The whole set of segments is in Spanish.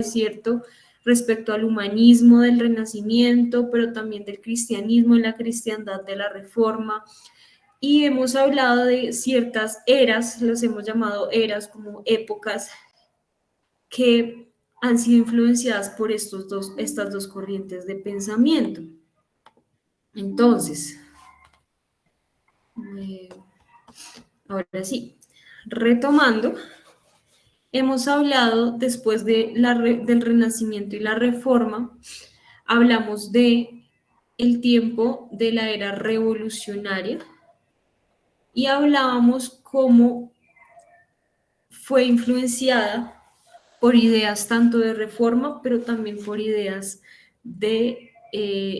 ¿cierto? Respecto al humanismo del Renacimiento, pero también del cristianismo en la cristiandad de la Reforma. Y hemos hablado de ciertas eras, las hemos llamado eras como épocas, que han sido influenciadas por estas dos corrientes de pensamiento. Entonces, ahora sí, retomando, hemos hablado después del Renacimiento y la Reforma, hablamos de el tiempo de la era revolucionaria y hablábamos cómo fue influenciada por ideas tanto de reforma, pero también por ideas de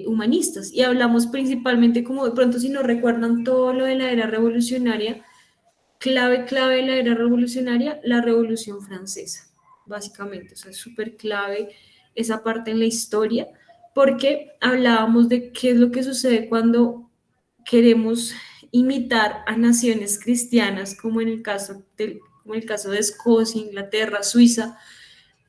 humanistas. Y hablamos principalmente, como de pronto si no recuerdan todo lo de la era revolucionaria, clave de la era revolucionaria, la Revolución Francesa, básicamente. O sea, es súper clave esa parte en la historia, porque hablábamos de qué es lo que sucede cuando queremos imitar a naciones cristianas, como en el caso de Escocia, Inglaterra, Suiza,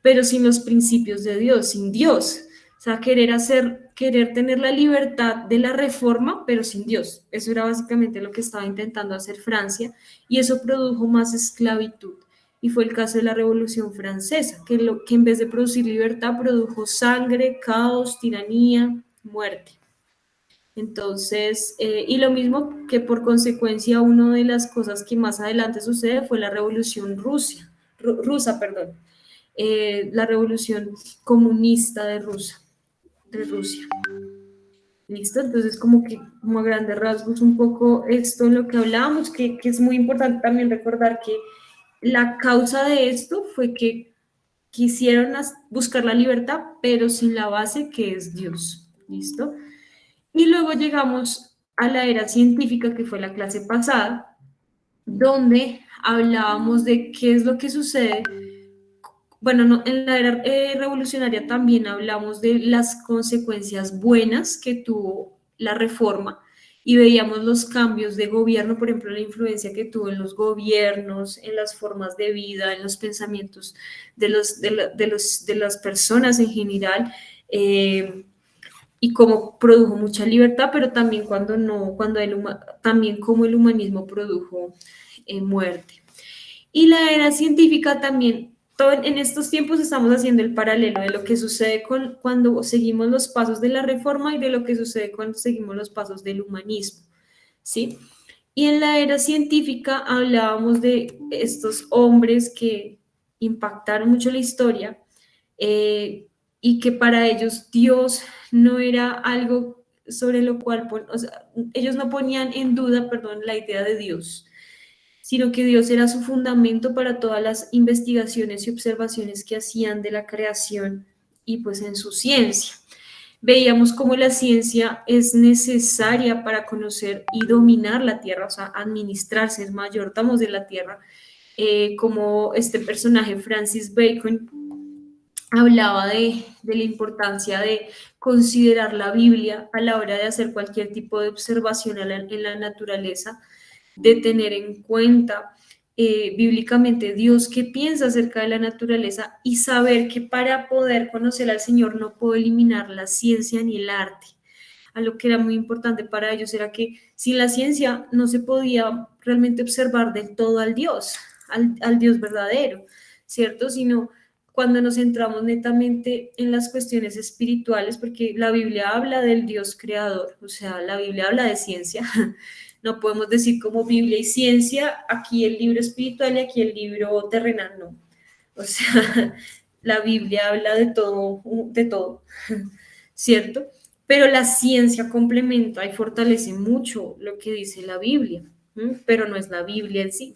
pero sin los principios de Dios, sin Dios. O sea, querer tener la libertad de la reforma, pero sin Dios. Eso era básicamente lo que estaba intentando hacer Francia y eso produjo más esclavitud. Y fue el caso de la Revolución Francesa, que en vez de producir libertad, produjo sangre, caos, tiranía, muerte. Entonces, y lo mismo que por consecuencia, una de las cosas que más adelante sucede fue la Revolución Rusa, perdón, la Revolución Comunista de Rusia. ¿Listo? Entonces, como a grandes rasgos, un poco esto en lo que hablábamos, que es muy importante también recordar que la causa de esto fue que quisieron buscar la libertad, pero sin la base que es Dios. ¿Listo? Y luego llegamos a la era científica, que fue la clase pasada, donde hablábamos de qué es lo que sucede. Bueno, no, en la era revolucionaria también hablamos de las consecuencias buenas que tuvo la reforma y veíamos los cambios de gobierno, por ejemplo, la influencia que tuvo en los gobiernos, en las formas de vida, en los pensamientos de las personas en general. Y cómo produjo mucha libertad, pero también también cómo el humanismo produjo muerte. Y la era científica también, en estos tiempos estamos haciendo el paralelo de lo que sucede cuando seguimos los pasos de la reforma y de lo que sucede cuando seguimos los pasos del humanismo, ¿sí? Y en la era científica hablábamos de estos hombres que impactaron mucho la historia, y que para ellos Dios no era algo sobre lo cual, o sea, ellos no ponían en duda, perdón, la idea de Dios, sino que Dios era su fundamento para todas las investigaciones y observaciones que hacían de la creación y pues en su ciencia. Veíamos cómo la ciencia es necesaria para conocer y dominar la tierra, o sea, administrar, ser mayordomos de la tierra, como este personaje Francis Bacon hablaba de la importancia de considerar la Biblia a la hora de hacer cualquier tipo de observación en la naturaleza, de tener en cuenta bíblicamente Dios qué piensa acerca de la naturaleza y saber que para poder conocer al Señor no puedo eliminar la ciencia ni el arte. A lo que era muy importante para ellos era que sin la ciencia no se podía realmente observar del todo al Dios, al Dios verdadero, ¿cierto? Sino cuando nos centramos netamente en las cuestiones espirituales, porque la Biblia habla del Dios creador, o sea, la Biblia habla de ciencia. No podemos decir como Biblia y ciencia, aquí el libro espiritual y aquí el libro terrenal, no. O sea, la Biblia habla de todo, ¿cierto? Pero la ciencia complementa y fortalece mucho lo que dice la Biblia, pero no es la Biblia en sí.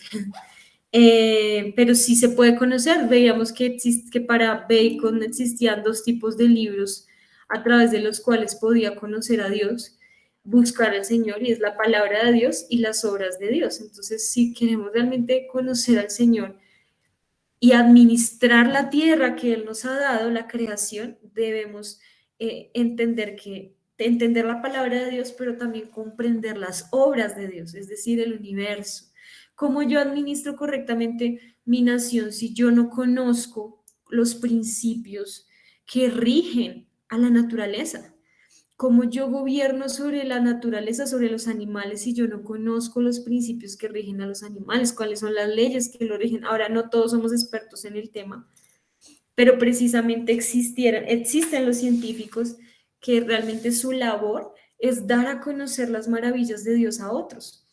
Pero sí se puede conocer. Veíamos que para Bacon existían dos tipos de libros a través de los cuales podía conocer a Dios, buscar al Señor, y es la palabra de Dios y las obras de Dios. Entonces, si queremos realmente conocer al Señor y administrar la tierra que Él nos ha dado, la creación, debemos entender la palabra de Dios, pero también comprender las obras de Dios, es decir, el universo. ¿Cómo yo administro correctamente mi nación si yo no conozco los principios que rigen a la naturaleza. ¿Cómo yo gobierno sobre la naturaleza, sobre los animales, si yo no conozco los principios que rigen a los animales? ¿Cuáles son las leyes que lo rigen? Ahora, no todos somos expertos en el tema, pero precisamente existen los científicos que realmente su labor es dar a conocer las maravillas de Dios a otros,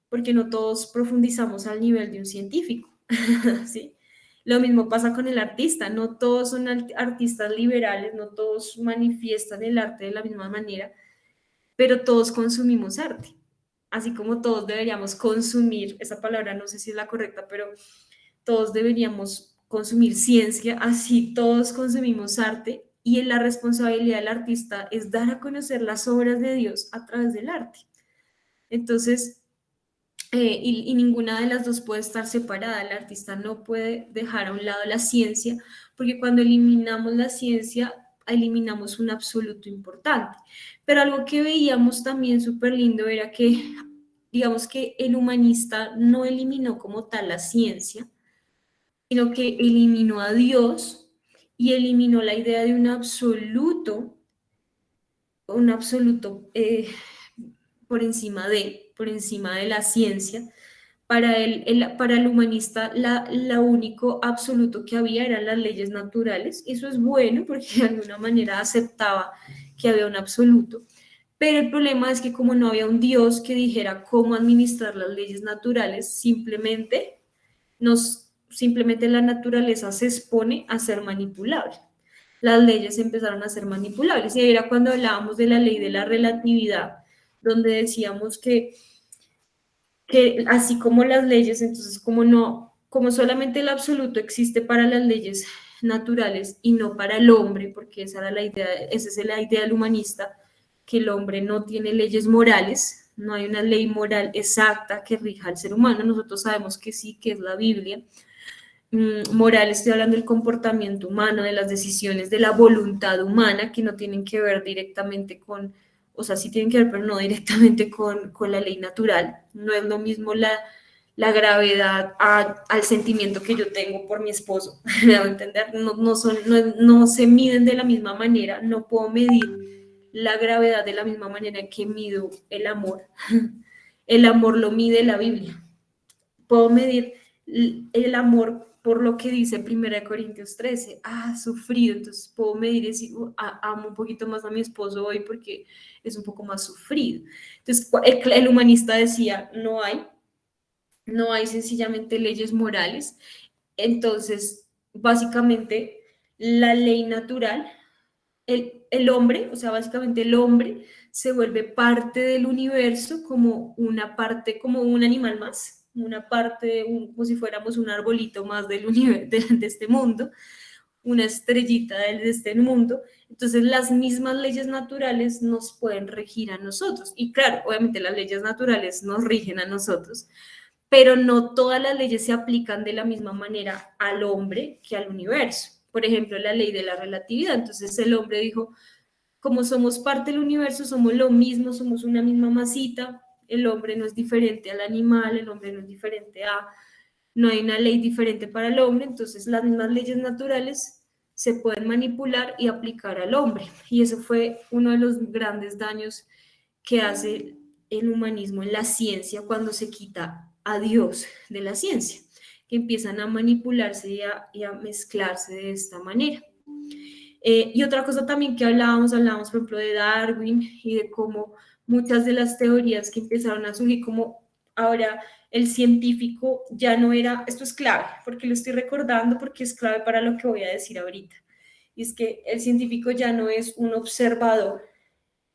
porque no todos profundizamos al nivel de un científico, ¿sí? Lo mismo pasa con el artista, no todos son artistas liberales, no todos manifiestan el arte de la misma manera, pero todos consumimos arte, así como todos deberíamos consumir, esa palabra no sé si es la correcta, pero todos deberíamos consumir ciencia, así todos consumimos arte y la responsabilidad del artista es dar a conocer las obras de Dios a través del arte. Entonces, y ninguna de las dos puede estar separada. El artista no puede dejar a un lado la ciencia, porque cuando eliminamos la ciencia, eliminamos un absoluto importante. Pero algo que veíamos también súper lindo era que, digamos que el humanista no eliminó como tal la ciencia, sino que eliminó a Dios y eliminó la idea de un absoluto por encima de la ciencia. Para el humanista, la único absoluto que había eran las leyes naturales. Eso es bueno porque de alguna manera aceptaba que había un absoluto. Pero el problema es que como no había un Dios que dijera cómo administrar las leyes naturales, simplemente la naturaleza se expone a ser manipulable. Las leyes empezaron a ser manipulables. Y ahí era cuando hablábamos de la ley de la relatividad, donde decíamos que así como las leyes, entonces como solamente el absoluto existe para las leyes naturales y no para el hombre, porque esa es la idea del humanista, que el hombre no tiene leyes morales, no hay una ley moral exacta que rija al ser humano. Nosotros sabemos que sí, que es la Biblia. Moral, estoy hablando del comportamiento humano, de las decisiones, de la voluntad humana, que no tienen que ver directamente o sea, sí tienen que ver, pero no directamente con la ley natural. No es lo mismo la gravedad al sentimiento que yo tengo por mi esposo, ¿me debo entender? No se miden de la misma manera, no puedo medir la gravedad de la misma manera que mido el amor. El amor lo mide la Biblia. Puedo medir el amor por lo que dice 1 Corintios 13, sufrido, entonces puedo medir y decir, amo un poquito más a mi esposo hoy porque es un poco más sufrido. Entonces, el humanista decía, no hay sencillamente leyes morales, entonces, básicamente, la ley natural, el hombre, o sea, básicamente el hombre se vuelve parte del universo como una parte, como un animal más, una parte, como si fuéramos un arbolito más del universo, de este mundo, una estrellita de este mundo. Entonces, las mismas leyes naturales nos pueden regir a nosotros. Y claro, obviamente las leyes naturales nos rigen a nosotros, pero no todas las leyes se aplican de la misma manera al hombre que al universo. Por ejemplo, la ley de la relatividad. Entonces el hombre dijo, como somos parte del universo, somos lo mismo, somos una misma masita, el hombre no es diferente al animal, el hombre no es diferente no hay una ley diferente para el hombre, entonces las mismas leyes naturales se pueden manipular y aplicar al hombre. Y eso fue uno de los grandes daños que hace el humanismo en la ciencia cuando se quita a Dios de la ciencia, que empiezan a manipularse y a mezclarse de esta manera. Y otra cosa también que hablábamos por ejemplo de Darwin y de cómo muchas de las teorías que empezaron a surgir, como ahora el científico ya no era, esto es clave, porque lo estoy recordando porque es clave para lo que voy a decir ahorita, y es que el científico ya no es un observador,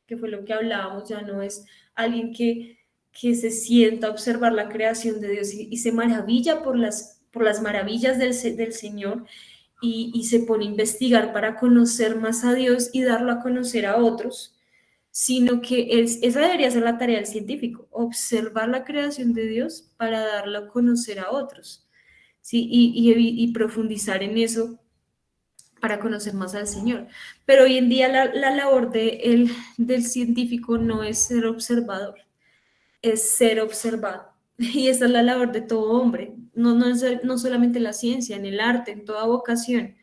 que fue lo que hablábamos, ya no es alguien que se sienta a observar la creación de Dios y se maravilla por las maravillas del Señor, y se pone a investigar para conocer más a Dios y darlo a conocer a otros, sino que esa debería ser la tarea del científico, observar la creación de Dios para darlo a conocer a otros, ¿sí? Y profundizar en eso para conocer más al Señor. Pero hoy en día la labor del científico no es ser observador, es ser observado. Y esa es la labor de todo hombre, no solamente en la ciencia, en el arte, en toda vocación.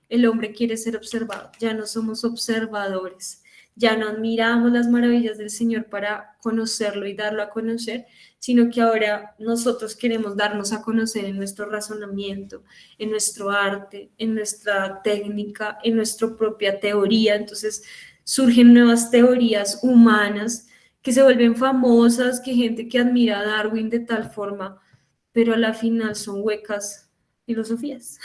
El hombre quiere ser observado, ya no somos observadores, ya no admiramos las maravillas del Señor para conocerlo y darlo a conocer, sino que ahora nosotros queremos darnos a conocer en nuestro razonamiento, en nuestro arte, en nuestra técnica, en nuestra propia teoría. Entonces surgen nuevas teorías humanas que se vuelven famosas, que gente que admira a Darwin de tal forma, pero a la final son huecas filosofías,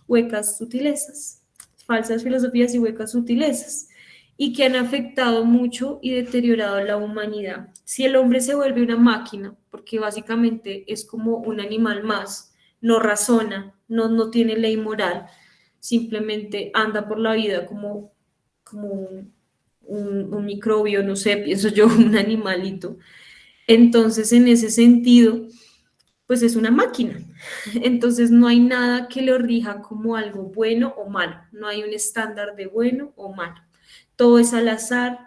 huecas sutilezas, falsas filosofías y huecas sutilezas, y que han afectado mucho y deteriorado la humanidad. Si el hombre se vuelve una máquina, porque básicamente es como un animal más, no razona, no tiene ley moral, simplemente anda por la vida como un microbio, no sé, pienso yo, un animalito. Entonces, en ese sentido, pues es una máquina. Entonces no hay nada que lo rija como algo bueno o malo. No hay un estándar de bueno o malo. Todo es al azar,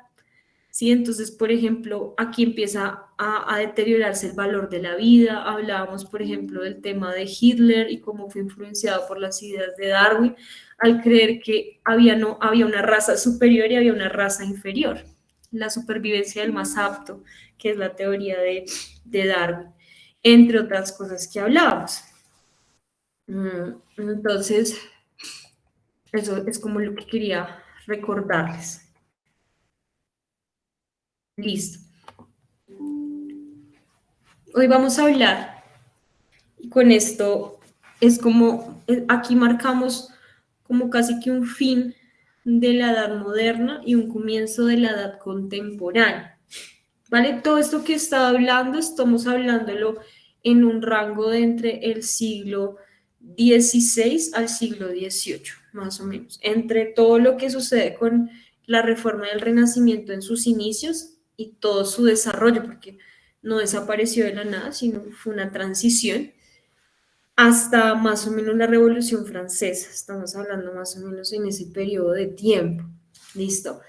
¿sí? Entonces, por ejemplo, aquí empieza a deteriorarse el valor de la vida. Hablábamos, por ejemplo, del tema de Hitler y cómo fue influenciado por las ideas de Darwin al creer que no, había una raza superior y había una raza inferior. La supervivencia del más apto, que es la teoría de Darwin, entre otras cosas que hablábamos. Entonces, eso es como lo que quería recordarles. Listo. Hoy vamos a hablar, y con esto es como, aquí marcamos como casi que un fin de la edad moderna y un comienzo de la edad contemporánea. ¿Vale? Todo esto que está hablando, estamos hablándolo en un rango de entre el siglo XVI al siglo XVIII, más o menos. Entre todo lo que sucede con la reforma del Renacimiento en sus inicios y todo su desarrollo, porque no desapareció de la nada, sino fue una transición, hasta más o menos la Revolución Francesa. Estamos hablando más o menos en ese periodo de tiempo. ¿Listo?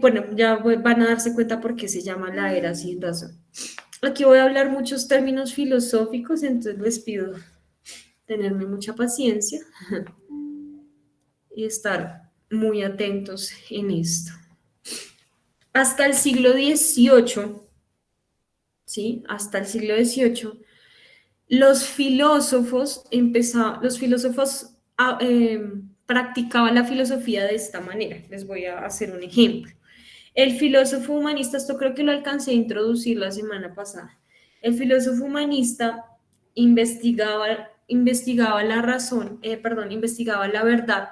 Bueno, ya van a darse cuenta por qué se llama la era sin razón. Aquí voy a hablar muchos términos filosóficos, entonces les pido tenerme mucha paciencia y estar muy atentos en esto. Hasta el siglo XVIII, ¿sí? Hasta el siglo XVIII, los filósofos practicaban la filosofía de esta manera. Les voy a hacer un ejemplo. El filósofo humanista, esto creo que lo alcancé a introducir la semana pasada. El filósofo humanista investigaba la razón, investigaba la verdad,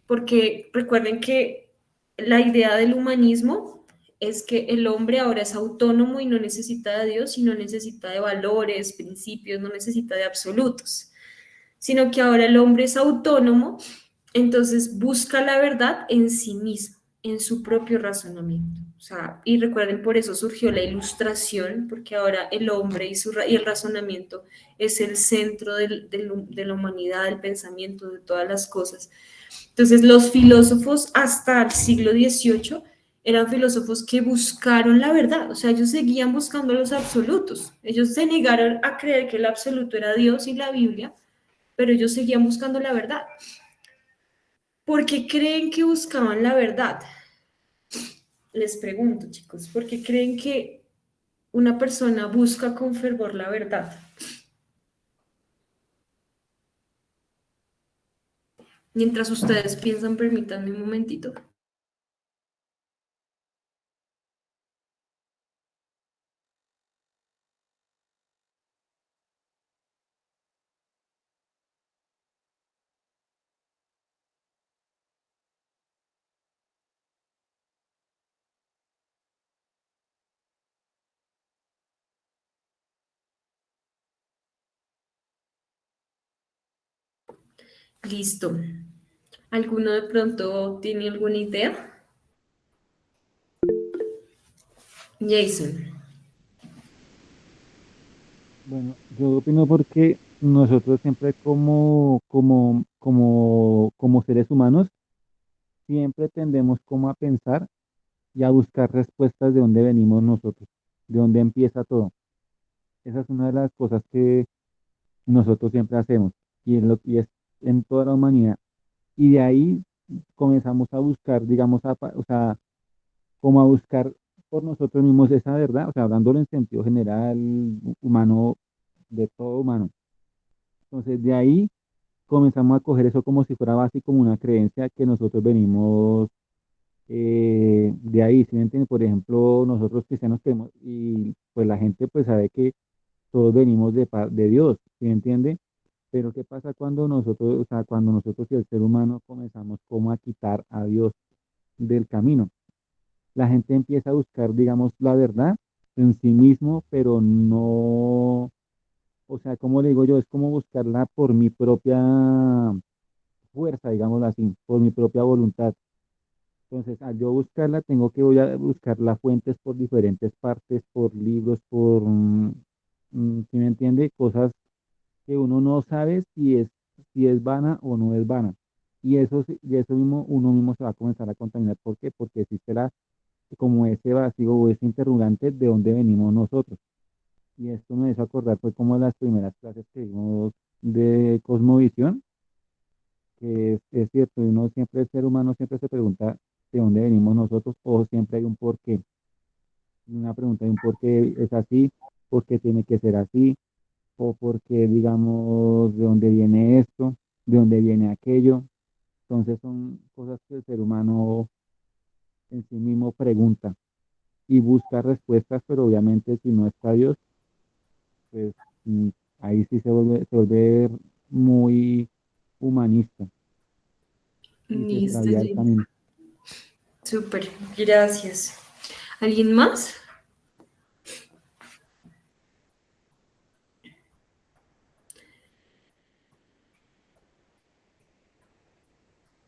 porque recuerden que la idea del humanismo es que el hombre ahora es autónomo y no necesita de Dios, y no necesita de valores, principios, no necesita de absolutos, sino que ahora el hombre es autónomo, entonces busca la verdad en sí mismo, en su propio razonamiento. O sea, y recuerden, por eso surgió la ilustración, porque ahora el hombre y el razonamiento es el centro de la humanidad, del pensamiento, de todas las cosas. Entonces, los filósofos hasta el siglo XVIII eran filósofos que buscaron la verdad, o sea, ellos seguían buscando los absolutos. Ellos se negaron a creer que el absoluto era Dios y la Biblia, pero ellos seguían buscando la verdad. ¿Por qué creen que buscaban la verdad? Les pregunto, chicos, ¿por qué creen que una persona busca con fervor la verdad? Mientras ustedes piensan, permítanme un momentito. Listo. ¿Alguno de pronto tiene alguna idea? Jason. Bueno, yo opino porque nosotros siempre como seres humanos, siempre tendemos como a pensar y a buscar respuestas de dónde venimos nosotros, de dónde empieza todo. Esa es una de las cosas que nosotros siempre hacemos y es en toda la humanidad. Y de ahí comenzamos a buscar, digamos, o sea, como a buscar por nosotros mismos esa verdad, o sea, hablándolo en sentido general, humano, de todo humano. Entonces, de ahí comenzamos a coger eso como si fuera básico, como una creencia que nosotros venimos de ahí, ¿sí me entiende? Por ejemplo, nosotros cristianos creemos y pues la gente pues sabe que todos venimos de Dios, ¿sí me entiende? Pero ¿qué pasa cuando nosotros, o sea, cuando nosotros y el ser humano comenzamos como a quitar a Dios del camino? La gente empieza a buscar, digamos, la verdad en sí mismo, pero no, o sea, como le digo yo, es como buscarla por mi propia fuerza, digámoslo así, por mi propia voluntad. Entonces, al yo buscarla, voy a buscar las fuentes por diferentes partes, por libros, ¿sí me entiende? Cosas que uno no sabe si es vana o no es vana. Y eso mismo, uno mismo se va a comenzar a contaminar. ¿Por qué? Porque existe como ese vacío o ese interrogante de dónde venimos nosotros. Y esto me hizo acordar, fue como las primeras clases que vimos de cosmovisión, que es cierto, uno siempre, el ser humano siempre se pregunta de dónde venimos nosotros o siempre hay un porqué. Una pregunta de un por qué es así, por qué tiene que ser así, o por qué, digamos, de dónde viene esto, de dónde viene aquello. Entonces son cosas que el ser humano en sí mismo pregunta y busca respuestas, pero obviamente si no está Dios, pues mm, ahí sí se vuelve muy humanista y se Listo, extravía el Jenny. camino. Súper, gracias. ¿Alguien más?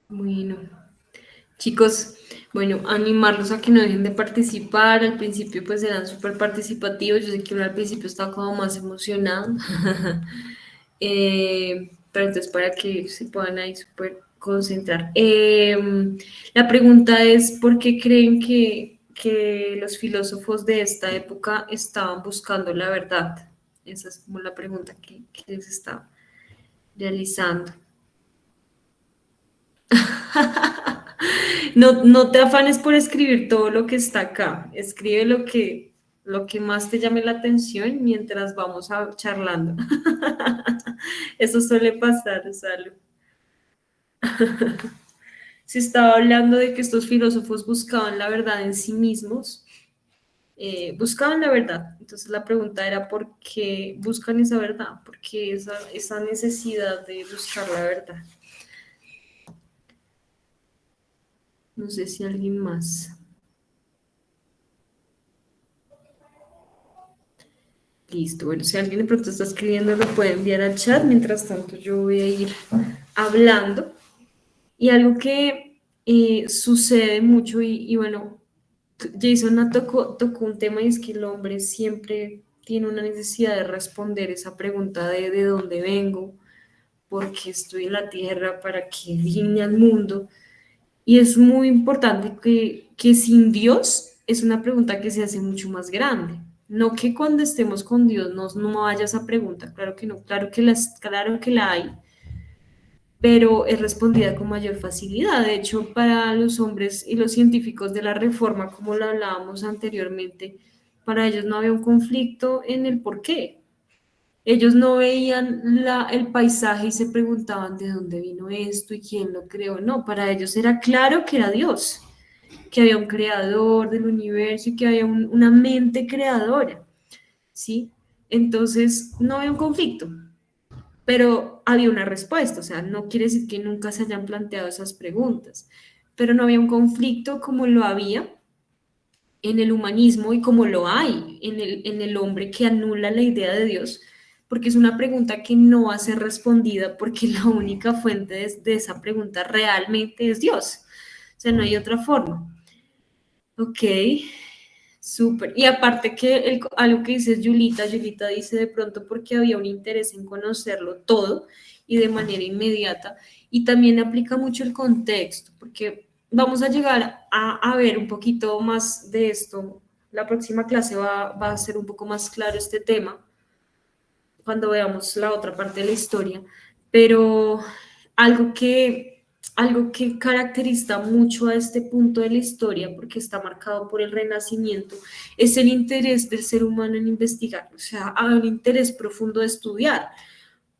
Bueno, chicos, bueno, animarlos a que no dejen de participar. Al principio pues eran súper participativos. Yo sé que uno al principio estaba como más emocionado. Pero entonces para que se puedan ahí súper concentrar. La pregunta es, ¿por qué creen que los filósofos de esta época estaban buscando la verdad? Esa es como la pregunta que les está realizando. No, no te afanes por escribir todo lo que está acá. Escribe lo que más te llame la atención mientras vamos charlando. Eso suele pasar, Salo. Se estaba hablando de que estos filósofos buscaban la verdad en sí mismos, buscaban la verdad. Entonces la pregunta era ¿por qué buscan esa verdad? ¿Por qué esa necesidad de buscar la verdad? No sé si alguien más. Listo, bueno, si alguien de pronto está escribiendo lo puede enviar al chat, mientras tanto yo voy a ir hablando. Y algo que sucede mucho y bueno, Jason tocó un tema y es que el hombre siempre tiene una necesidad de responder esa pregunta de dónde vengo, por qué estoy en la tierra, para qué vine al mundo. Y es muy importante que sin Dios es una pregunta que se hace mucho más grande. No que cuando estemos con Dios no haya esa pregunta, claro que no, claro que la hay, pero es respondida con mayor facilidad. De hecho, para los hombres y los científicos de la Reforma, como lo hablábamos anteriormente, para ellos no había un conflicto en el por qué. Ellos no veían el paisaje y se preguntaban de dónde vino esto y quién lo creó. No, para ellos era claro que era Dios, que había un creador del universo y que había una mente creadora, ¿sí? Entonces, no había un conflicto, pero había una respuesta, o sea, no quiere decir que nunca se hayan planteado esas preguntas, pero no había un conflicto como lo había en el humanismo y como lo hay en el hombre que anula la idea de Dios, porque es una pregunta que no va a ser respondida porque la única fuente de esa pregunta realmente es Dios, o sea, no hay otra forma. Ok, súper. Y aparte que algo que dice Yulita dice de pronto porque había un interés en conocerlo todo y de manera inmediata. Y también aplica mucho el contexto, porque vamos a llegar a ver un poquito más de esto. La próxima clase va a ser un poco más claro este tema cuando veamos la otra parte de la historia. Pero algo que, algo que caracteriza mucho a este punto de la historia, porque está marcado por el Renacimiento, es el interés del ser humano en investigar, o sea, hay un interés profundo de estudiar,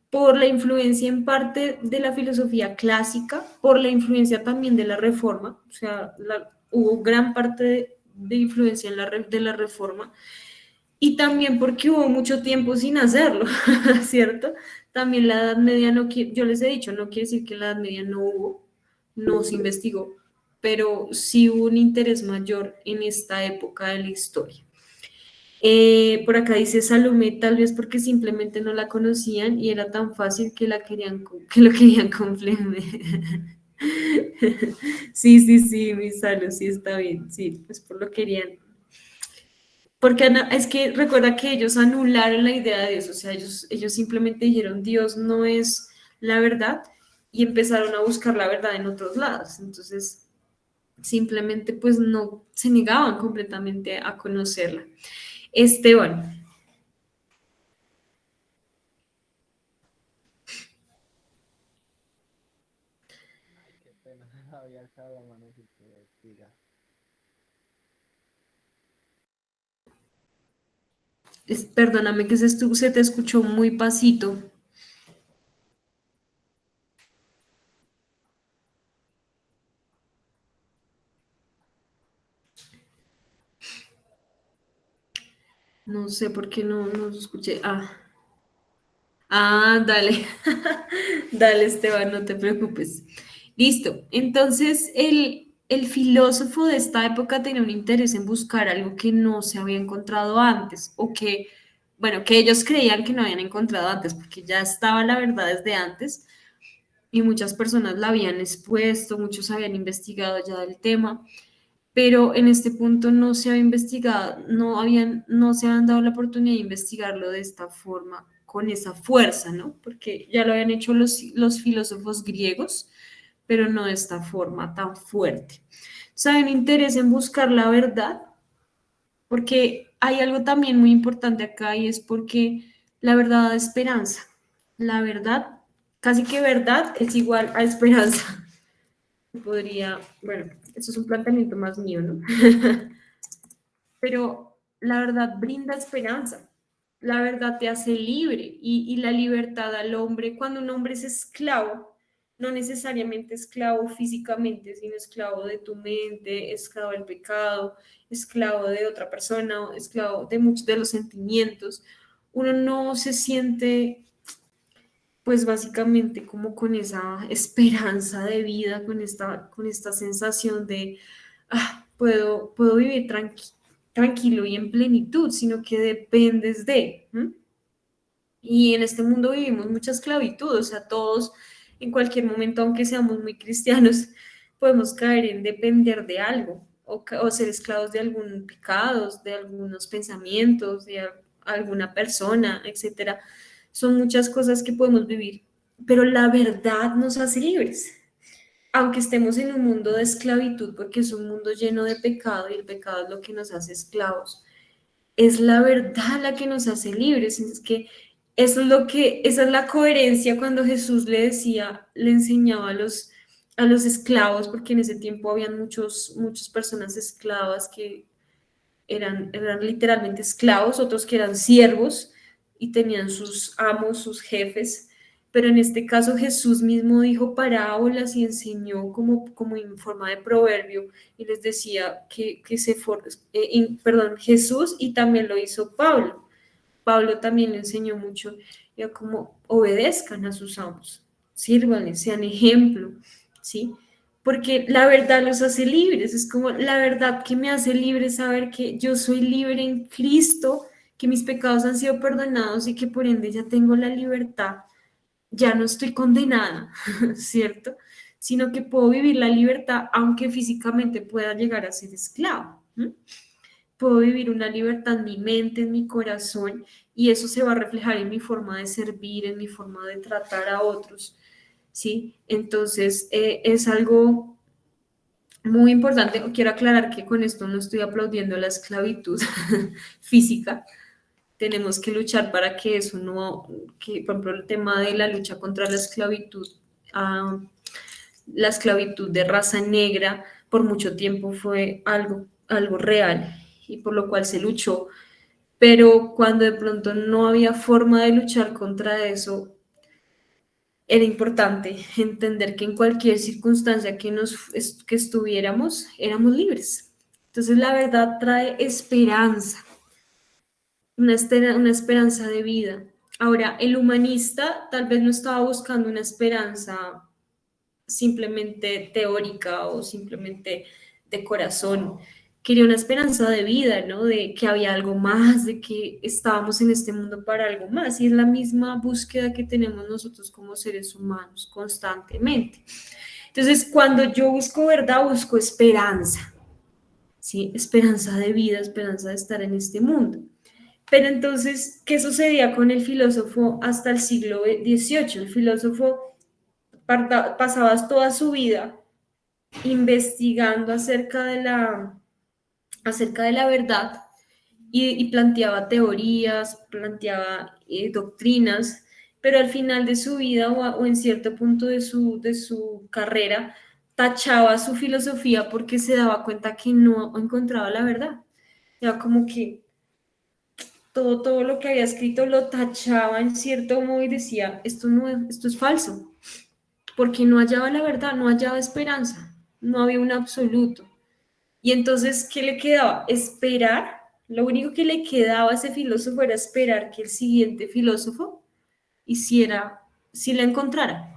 por la influencia en parte de la filosofía clásica, por la influencia también de la Reforma, o sea, hubo gran parte de influencia en de la Reforma, y también porque hubo mucho tiempo sin hacerlo, ¿cierto? También la Edad Media, no, yo les he dicho, no quiere decir que en la Edad Media no hubo, no se investigó, pero sí hubo un interés mayor en esta época de la historia. Por acá dice Salomé, tal vez porque simplemente no la conocían y era tan fácil que la querían, que lo querían complementar. Sí, sí, sí, mi Salo, sí está bien, sí, pues por lo querían. Porque es que recuerda que ellos anularon la idea de Dios, o sea, ellos simplemente dijeron Dios no es la verdad y empezaron a buscar la verdad en otros lados. Entonces, simplemente pues no se negaban completamente a conocerla. Esteban. Ay, qué pena, había alzado la mano sin que diga. Perdóname que se te escuchó muy pasito. No sé por qué no escuché. Dale. Dale, Esteban, no te preocupes. Listo. Entonces, el filósofo de esta época tenía un interés en buscar algo que no se había encontrado antes, o que, bueno, que ellos creían que no habían encontrado antes, porque ya estaba la verdad desde antes y muchas personas la habían expuesto, muchos habían investigado ya del tema, pero en este punto no se había investigado, no se habían dado la oportunidad de investigarlo de esta forma, con esa fuerza, ¿no? Porque ya lo habían hecho los filósofos griegos, pero no de esta forma tan fuerte. Saben interés en buscar la verdad, porque hay algo también muy importante acá y es porque la verdad da esperanza. La verdad, casi que verdad es igual a esperanza. Podría, bueno, eso es un planteamiento más mío, ¿no? Pero la verdad brinda esperanza, la verdad te hace libre y la libertad al hombre, cuando un hombre es esclavo, no necesariamente esclavo físicamente, sino esclavo de tu mente, esclavo del pecado, esclavo de otra persona, esclavo de muchos de los sentimientos, uno no se siente pues básicamente como con esa esperanza de vida, con esta sensación de puedo vivir tranquilo y en plenitud, sino que dependes de. ¿M? Y en este mundo vivimos mucha esclavitud, o sea, todos en cualquier momento, aunque seamos muy cristianos, podemos caer en depender de algo o ser esclavos de algún pecado, de algunos pensamientos, de alguna persona, etcétera. Son muchas cosas que podemos vivir, pero la verdad nos hace libres. Aunque estemos en un mundo de esclavitud, porque es un mundo lleno de pecado y el pecado es lo que nos hace esclavos, es la verdad la que nos hace libres. Es que eso es lo que, esa es la coherencia cuando Jesús le decía, le enseñaba a los esclavos, porque en ese tiempo habían muchas personas esclavas que eran literalmente esclavos, otros que eran siervos y tenían sus amos, sus jefes. Pero en este caso Jesús mismo dijo parábolas y enseñó como en forma de proverbio y les decía que perdón, Jesús y también lo hizo Pablo. Pablo también le enseñó mucho, ya como obedezcan a sus amos, sírvanles, sean ejemplo, ¿sí? Porque la verdad los hace libres, es como la verdad que me hace libre saber que yo soy libre en Cristo, que mis pecados han sido perdonados y que por ende ya tengo la libertad, ya no estoy condenada, ¿cierto? Sino que puedo vivir la libertad aunque físicamente pueda llegar a ser esclavo. ¿Mm? Puedo vivir una libertad en mi mente, en mi corazón, y eso se va a reflejar en mi forma de servir, en mi forma de tratar a otros, ¿sí? Entonces, es algo muy importante. Quiero aclarar que con esto no estoy aplaudiendo la esclavitud física. Tenemos que luchar para que eso no, que por ejemplo el tema de la lucha contra la esclavitud La esclavitud de raza negra por mucho tiempo fue algo real y por lo cual se luchó, pero cuando de pronto no había forma de luchar contra eso, era importante entender que en cualquier circunstancia que estuviéramos, éramos libres. Entonces la verdad trae esperanza, una esperanza de vida. Ahora, el humanista tal vez no estaba buscando una esperanza simplemente teórica o simplemente de corazón. Quería una esperanza de vida, ¿no? De que había algo más, de que estábamos en este mundo para algo más. Y es la misma búsqueda que tenemos nosotros como seres humanos constantemente. Entonces, cuando yo busco verdad, busco esperanza, ¿sí? Esperanza de vida, esperanza de estar en este mundo. Pero entonces, ¿qué sucedía con el filósofo hasta el siglo XVIII? El filósofo pasaba toda su vida investigando acerca de la verdad y planteaba teorías, planteaba doctrinas, pero al final de su vida o en cierto punto de su carrera, tachaba su filosofía porque se daba cuenta que no encontraba la verdad. Era como que todo lo que había escrito lo tachaba en cierto modo y decía, esto es falso, porque no hallaba la verdad, no hallaba esperanza, no había un absoluto. Y entonces, ¿qué le quedaba? Esperar. Lo único que le quedaba a ese filósofo era esperar que el siguiente filósofo hiciera, si la encontrara,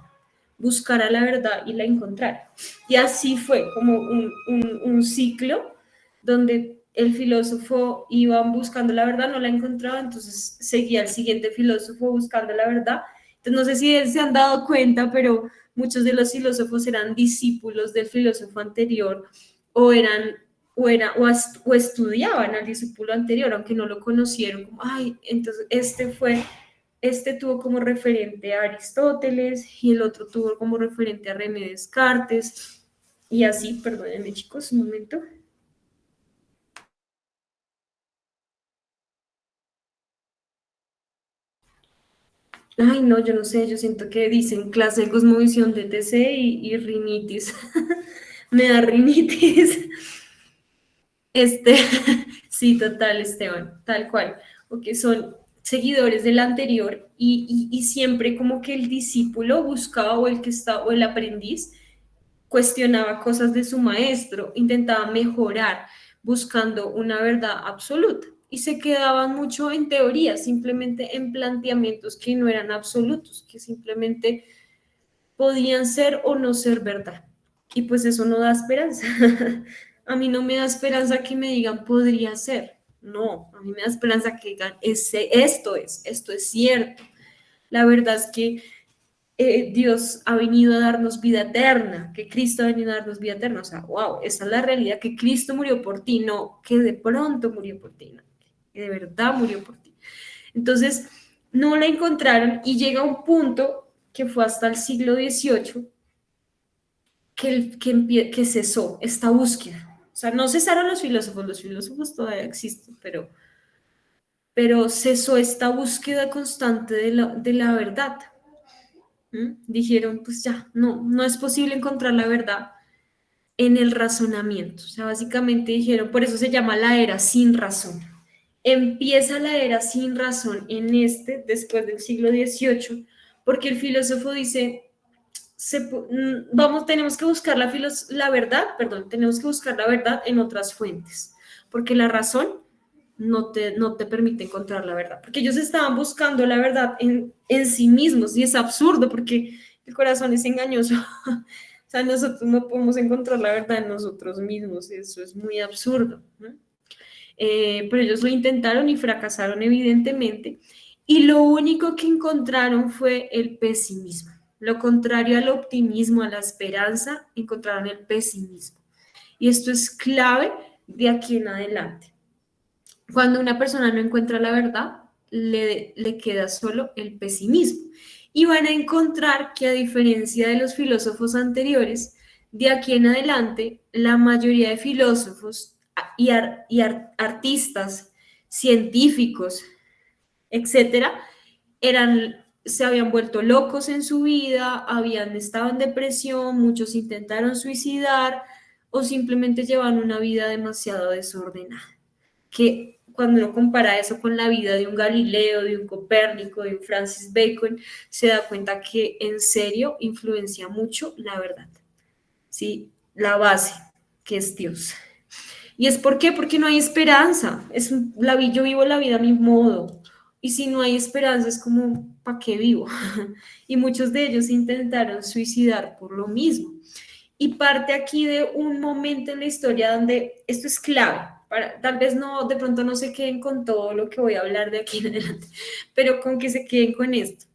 buscara la verdad y la encontrara. Y así fue como un ciclo donde el filósofo iba buscando la verdad, no la encontraba, entonces seguía el siguiente filósofo buscando la verdad. Entonces, no sé si se han dado cuenta, pero muchos de los filósofos eran discípulos del filósofo anterior o eran o estudiaban al discípulo anterior, aunque no lo conocieron, como, ay, entonces este tuvo como referente a Aristóteles y el otro tuvo como referente a René Descartes y así, perdónenme chicos, un momento. Ay, no, yo no sé, yo siento que dicen clase de cosmovisión de TC y rinitis. Me da rinitis. Este, sí, total, Esteban, tal cual, porque son seguidores del anterior y siempre como que el discípulo buscaba o el que está o el aprendiz cuestionaba cosas de su maestro, intentaba mejorar buscando una verdad absoluta y se quedaban mucho en teoría, simplemente en planteamientos que no eran absolutos, que simplemente podían ser o no ser verdad. Y pues eso no da esperanza. A mí no me da esperanza que me digan podría ser. No, a mí me da esperanza que digan esto es cierto. La verdad es que Dios ha venido a darnos vida eterna, que Cristo ha venido a darnos vida eterna. O sea, wow, esa es la realidad, que Cristo murió por ti, no que de pronto murió por ti, no, que de verdad murió por ti. Entonces, no la encontraron y llega un punto que fue hasta el siglo XVIII que cesó esta búsqueda. O sea, no cesaron los filósofos todavía existen, pero cesó esta búsqueda constante de la verdad. Dijeron, pues ya, no es posible encontrar la verdad en el razonamiento. O sea, básicamente dijeron, por eso se llama la era sin razón. Empieza la era sin razón después del siglo XVIII, porque el filósofo dice, tenemos que buscar la verdad, perdón, tenemos que buscar la verdad en otras fuentes, porque la razón no te permite encontrar la verdad, porque ellos estaban buscando la verdad en sí mismos y es absurdo porque el corazón es engañoso. O sea, nosotros no podemos encontrar la verdad en nosotros mismos, eso es muy absurdo, ¿no? Pero ellos lo intentaron y fracasaron evidentemente, y lo único que encontraron fue el pesimismo. Lo contrario al optimismo, a la esperanza, encontraron el pesimismo. Y esto es clave de aquí en adelante. Cuando una persona no encuentra la verdad, le queda solo el pesimismo. Y van a encontrar que a diferencia de los filósofos anteriores, de aquí en adelante, la mayoría de filósofos artistas, científicos, etcétera, eran se habían vuelto locos en su vida, habían estado en depresión, muchos intentaron suicidar o simplemente llevaban una vida demasiado desordenada. Que cuando uno compara eso con la vida de un Galileo, de un Copérnico, de un Francis Bacon, se da cuenta que en serio influencia mucho la verdad, ¿sí? La base, que es Dios. ¿Y es por qué? Porque no hay esperanza. Yo vivo la vida a mi modo. Y si no hay esperanza, es como, ¿para qué vivo? Y muchos de ellos intentaron suicidar por lo mismo. Y parte aquí de un momento en la historia donde esto es clave. Tal vez no, de pronto no se queden con todo lo que voy a hablar de aquí en adelante, pero con que se queden con esto.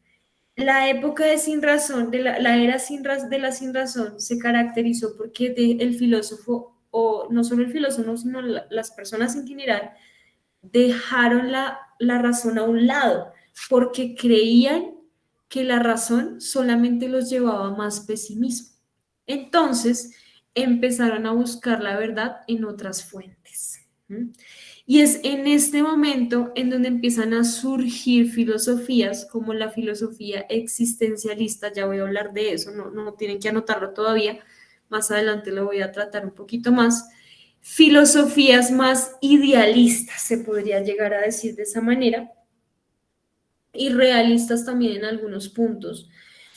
La época de sin razón, la era de la sin razón, se caracterizó porque el filósofo, o no solo el filósofo, sino las personas en general, dejaron la razón a un lado, porque creían que la razón solamente los llevaba a más pesimismo. Entonces, empezaron a buscar la verdad en otras fuentes. ¿Mm? Y es en este momento en donde empiezan a surgir filosofías como la filosofía existencialista, ya voy a hablar de eso, no tienen que anotarlo todavía, más adelante lo voy a tratar un poquito más. Filosofías más idealistas, se podría llegar a decir de esa manera, y realistas también en algunos puntos.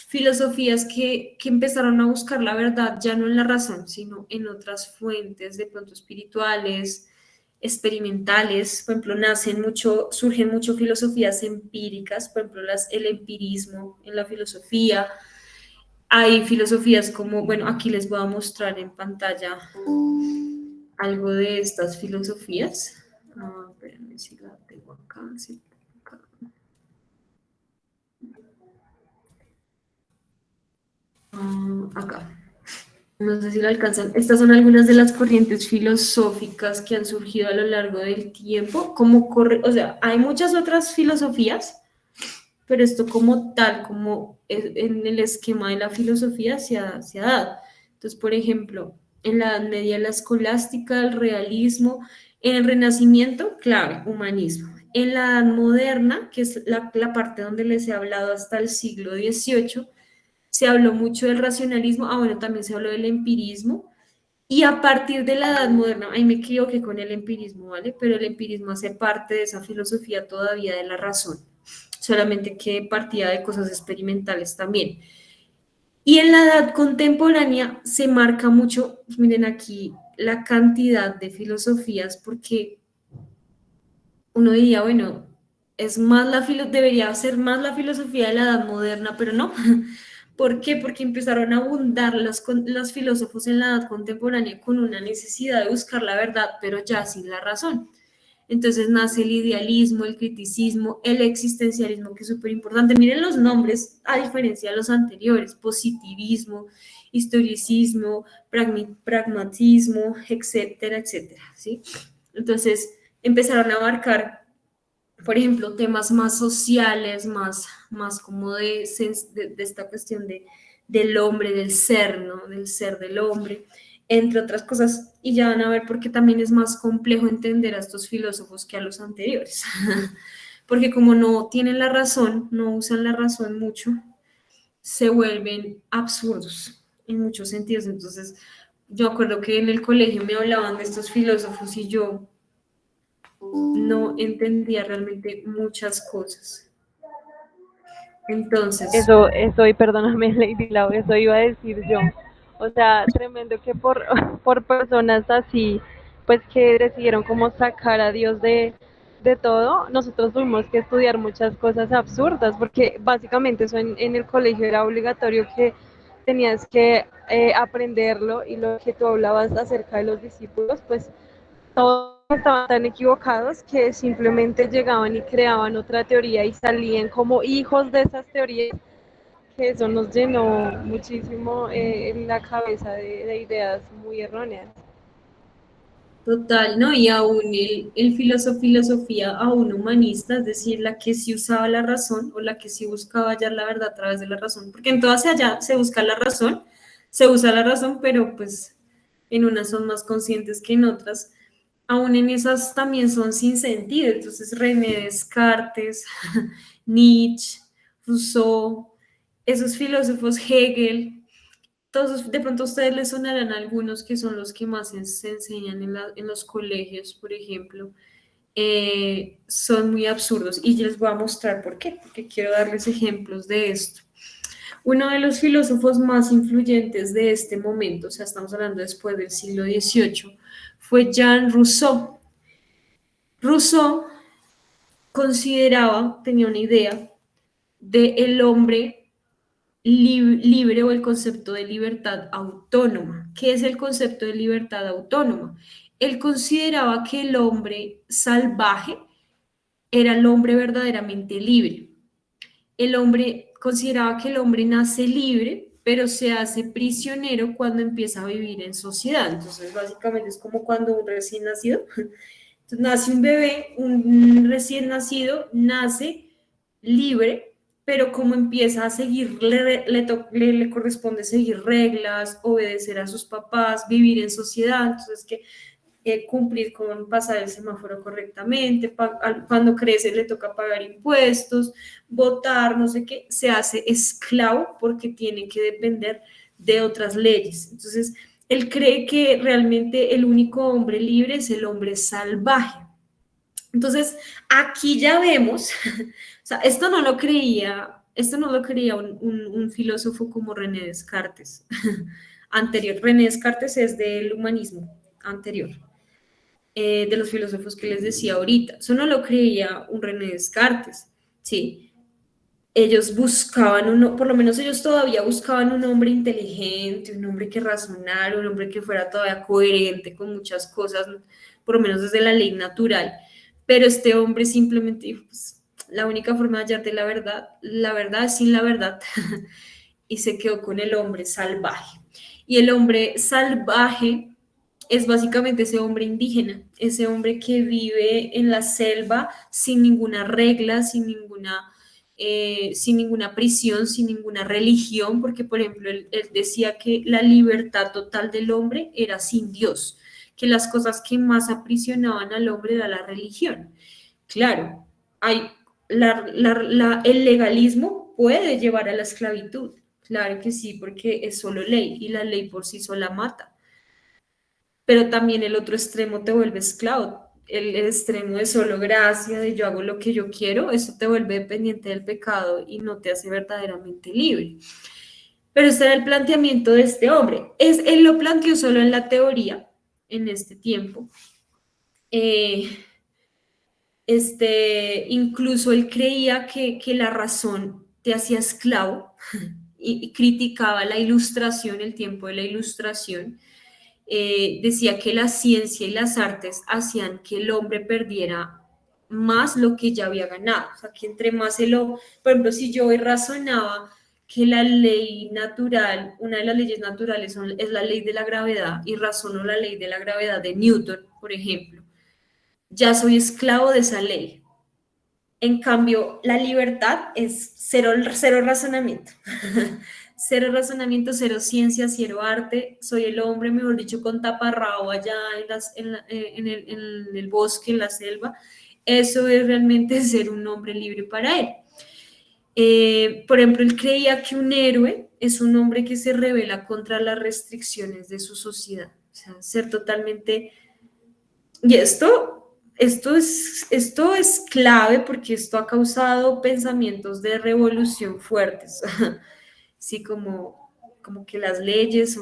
Filosofías que empezaron a buscar la verdad ya no en la razón, sino en otras fuentes, de pronto espirituales, experimentales. Por ejemplo, surgen mucho filosofías empíricas, por ejemplo, el empirismo en la filosofía. Hay filosofías como, bueno, aquí les voy a mostrar en pantalla algo de estas filosofías. Espérenme si la tengo acá, sí, acá. Acá. No sé si lo alcanzan. Estas son algunas de las corrientes filosóficas que han surgido a lo largo del tiempo. O sea, hay muchas otras filosofías, pero esto como tal, como en el esquema de la filosofía se ha dado. Entonces, por ejemplo, en la Edad Media, la escolástica, el realismo, en el Renacimiento, clave, humanismo. En la Edad Moderna, que es la parte donde les he hablado hasta el siglo XVIII, se habló mucho del racionalismo, bueno, también se habló del empirismo, y a partir de la Edad Moderna, ahí me equivoqué con el empirismo, ¿vale? Pero el empirismo hace parte de esa filosofía todavía de la razón, solamente que partía de cosas experimentales también. Y en la edad contemporánea se marca mucho, pues miren aquí, la cantidad de filosofías, porque uno diría, bueno, debería ser más la filosofía de la edad moderna, pero no. ¿Por qué? Porque empezaron a abundar los filósofos en la edad contemporánea con una necesidad de buscar la verdad, pero ya sin la razón. Entonces nace el idealismo, el criticismo, el existencialismo, que es súper importante. Miren los nombres, a diferencia de los anteriores: positivismo, historicismo, pragmatismo, etcétera, etcétera, ¿sí? Entonces empezaron a abarcar, por ejemplo, temas más sociales, más como de esta cuestión del hombre, del ser, ¿no? Del ser del hombre, entre otras cosas, y ya van a ver por qué también es más complejo entender a estos filósofos que a los anteriores, porque como no tienen la razón, no usan la razón mucho, se vuelven absurdos en muchos sentidos. Entonces, yo acuerdo que en el colegio me hablaban de estos filósofos y yo no entendía realmente muchas cosas. Entonces, Y perdóname, Lady Lau, eso iba a decir yo. O sea, tremendo que por personas así, pues que decidieron como sacar a Dios de todo, nosotros tuvimos que estudiar muchas cosas absurdas, porque básicamente eso en el colegio era obligatorio que tenías que aprenderlo y lo que tú hablabas acerca de los discípulos, pues todos estaban tan equivocados que simplemente llegaban y creaban otra teoría y salían como hijos de esas teorías, que eso nos llenó muchísimo en la cabeza de ideas muy erróneas. total, ¿no? Y aún filosofía aún humanista, es decir, la que sí usaba la razón o la que sí buscaba hallar la verdad a través de la razón, porque en todas allá se busca la razón, se usa la razón, pero pues en unas son más conscientes que en otras. Aún en esas también son sin sentido. Entonces, René Descartes, Nietzsche, Rousseau, esos filósofos, Hegel, todos, de pronto a ustedes les sonarán algunos que son los que más se enseñan en los colegios, por ejemplo, son muy absurdos y les voy a mostrar por qué, porque quiero darles ejemplos de esto. Uno de los filósofos más influyentes de este momento, o sea, estamos hablando después del siglo XVIII, fue Jean Rousseau. Rousseau tenía una idea de el hombre libre o el concepto de libertad autónoma. ¿Qué es el concepto de libertad autónoma? Él consideraba que el hombre salvaje era el hombre verdaderamente libre. El hombre consideraba que el hombre nace libre, pero se hace prisionero cuando empieza a vivir en sociedad. Entonces, básicamente es como cuando un recién nacido, entonces nace un bebé, un recién nacido nace libre, pero como empieza a seguir, le corresponde seguir reglas, obedecer a sus papás, vivir en sociedad, entonces que cumplir con pasar el semáforo correctamente, cuando crece le toca pagar impuestos, votar, no sé qué, se hace esclavo porque tiene que depender de otras leyes. Entonces, él cree que realmente el único hombre libre es el hombre salvaje. Entonces, aquí ya vemos, o sea, esto no lo creía un filósofo como René Descartes, anterior. René Descartes es del humanismo anterior, de los filósofos que les decía ahorita. Eso no lo creía un René Descartes, ¿sí? Ellos buscaban por lo menos ellos todavía buscaban un hombre inteligente, un hombre que razonara, un hombre que fuera todavía coherente con muchas cosas, por lo menos desde la ley natural. Pero este hombre simplemente dijo, pues, la única forma de hallarte la verdad es sin la verdad, y se quedó con el hombre salvaje. Y el hombre salvaje es básicamente ese hombre indígena, ese hombre que vive en la selva sin ninguna regla, sin ninguna prisión, sin ninguna religión, porque por ejemplo él decía que la libertad total del hombre era sin Dios, que las cosas que más aprisionaban al hombre era la religión. Claro, hay, el legalismo puede llevar a la esclavitud, claro que sí, porque es solo ley y la ley por sí sola mata, pero también el otro extremo te vuelve esclavo. El extremo de solo gracia, de yo hago lo que yo quiero, eso te vuelve dependiente del pecado y no te hace verdaderamente libre. Pero este era el planteamiento de este hombre. Él lo planteó solo en la teoría, en este tiempo. Incluso él creía que la razón te hacía esclavo y criticaba la ilustración, el tiempo de la ilustración. Decía que la ciencia y las artes hacían que el hombre perdiera más lo que ya había ganado. O sea, que entre más por ejemplo, si yo hoy razonaba que la ley natural, una de las leyes naturales es la ley de la gravedad y razono la ley de la gravedad de Newton, por ejemplo, ya soy esclavo de esa ley. En cambio, la libertad es cero razonamiento. Cero razonamiento, cero ciencia, cero arte. Soy el hombre, mejor dicho, con taparrabo allá en el bosque, en la selva. Eso es realmente ser un hombre libre para él. Por ejemplo, él creía que un héroe es un hombre que se rebela contra las restricciones de su sociedad. O sea, ser totalmente... Y esto es clave porque esto ha causado pensamientos de revolución fuertes. Sí, como que las leyes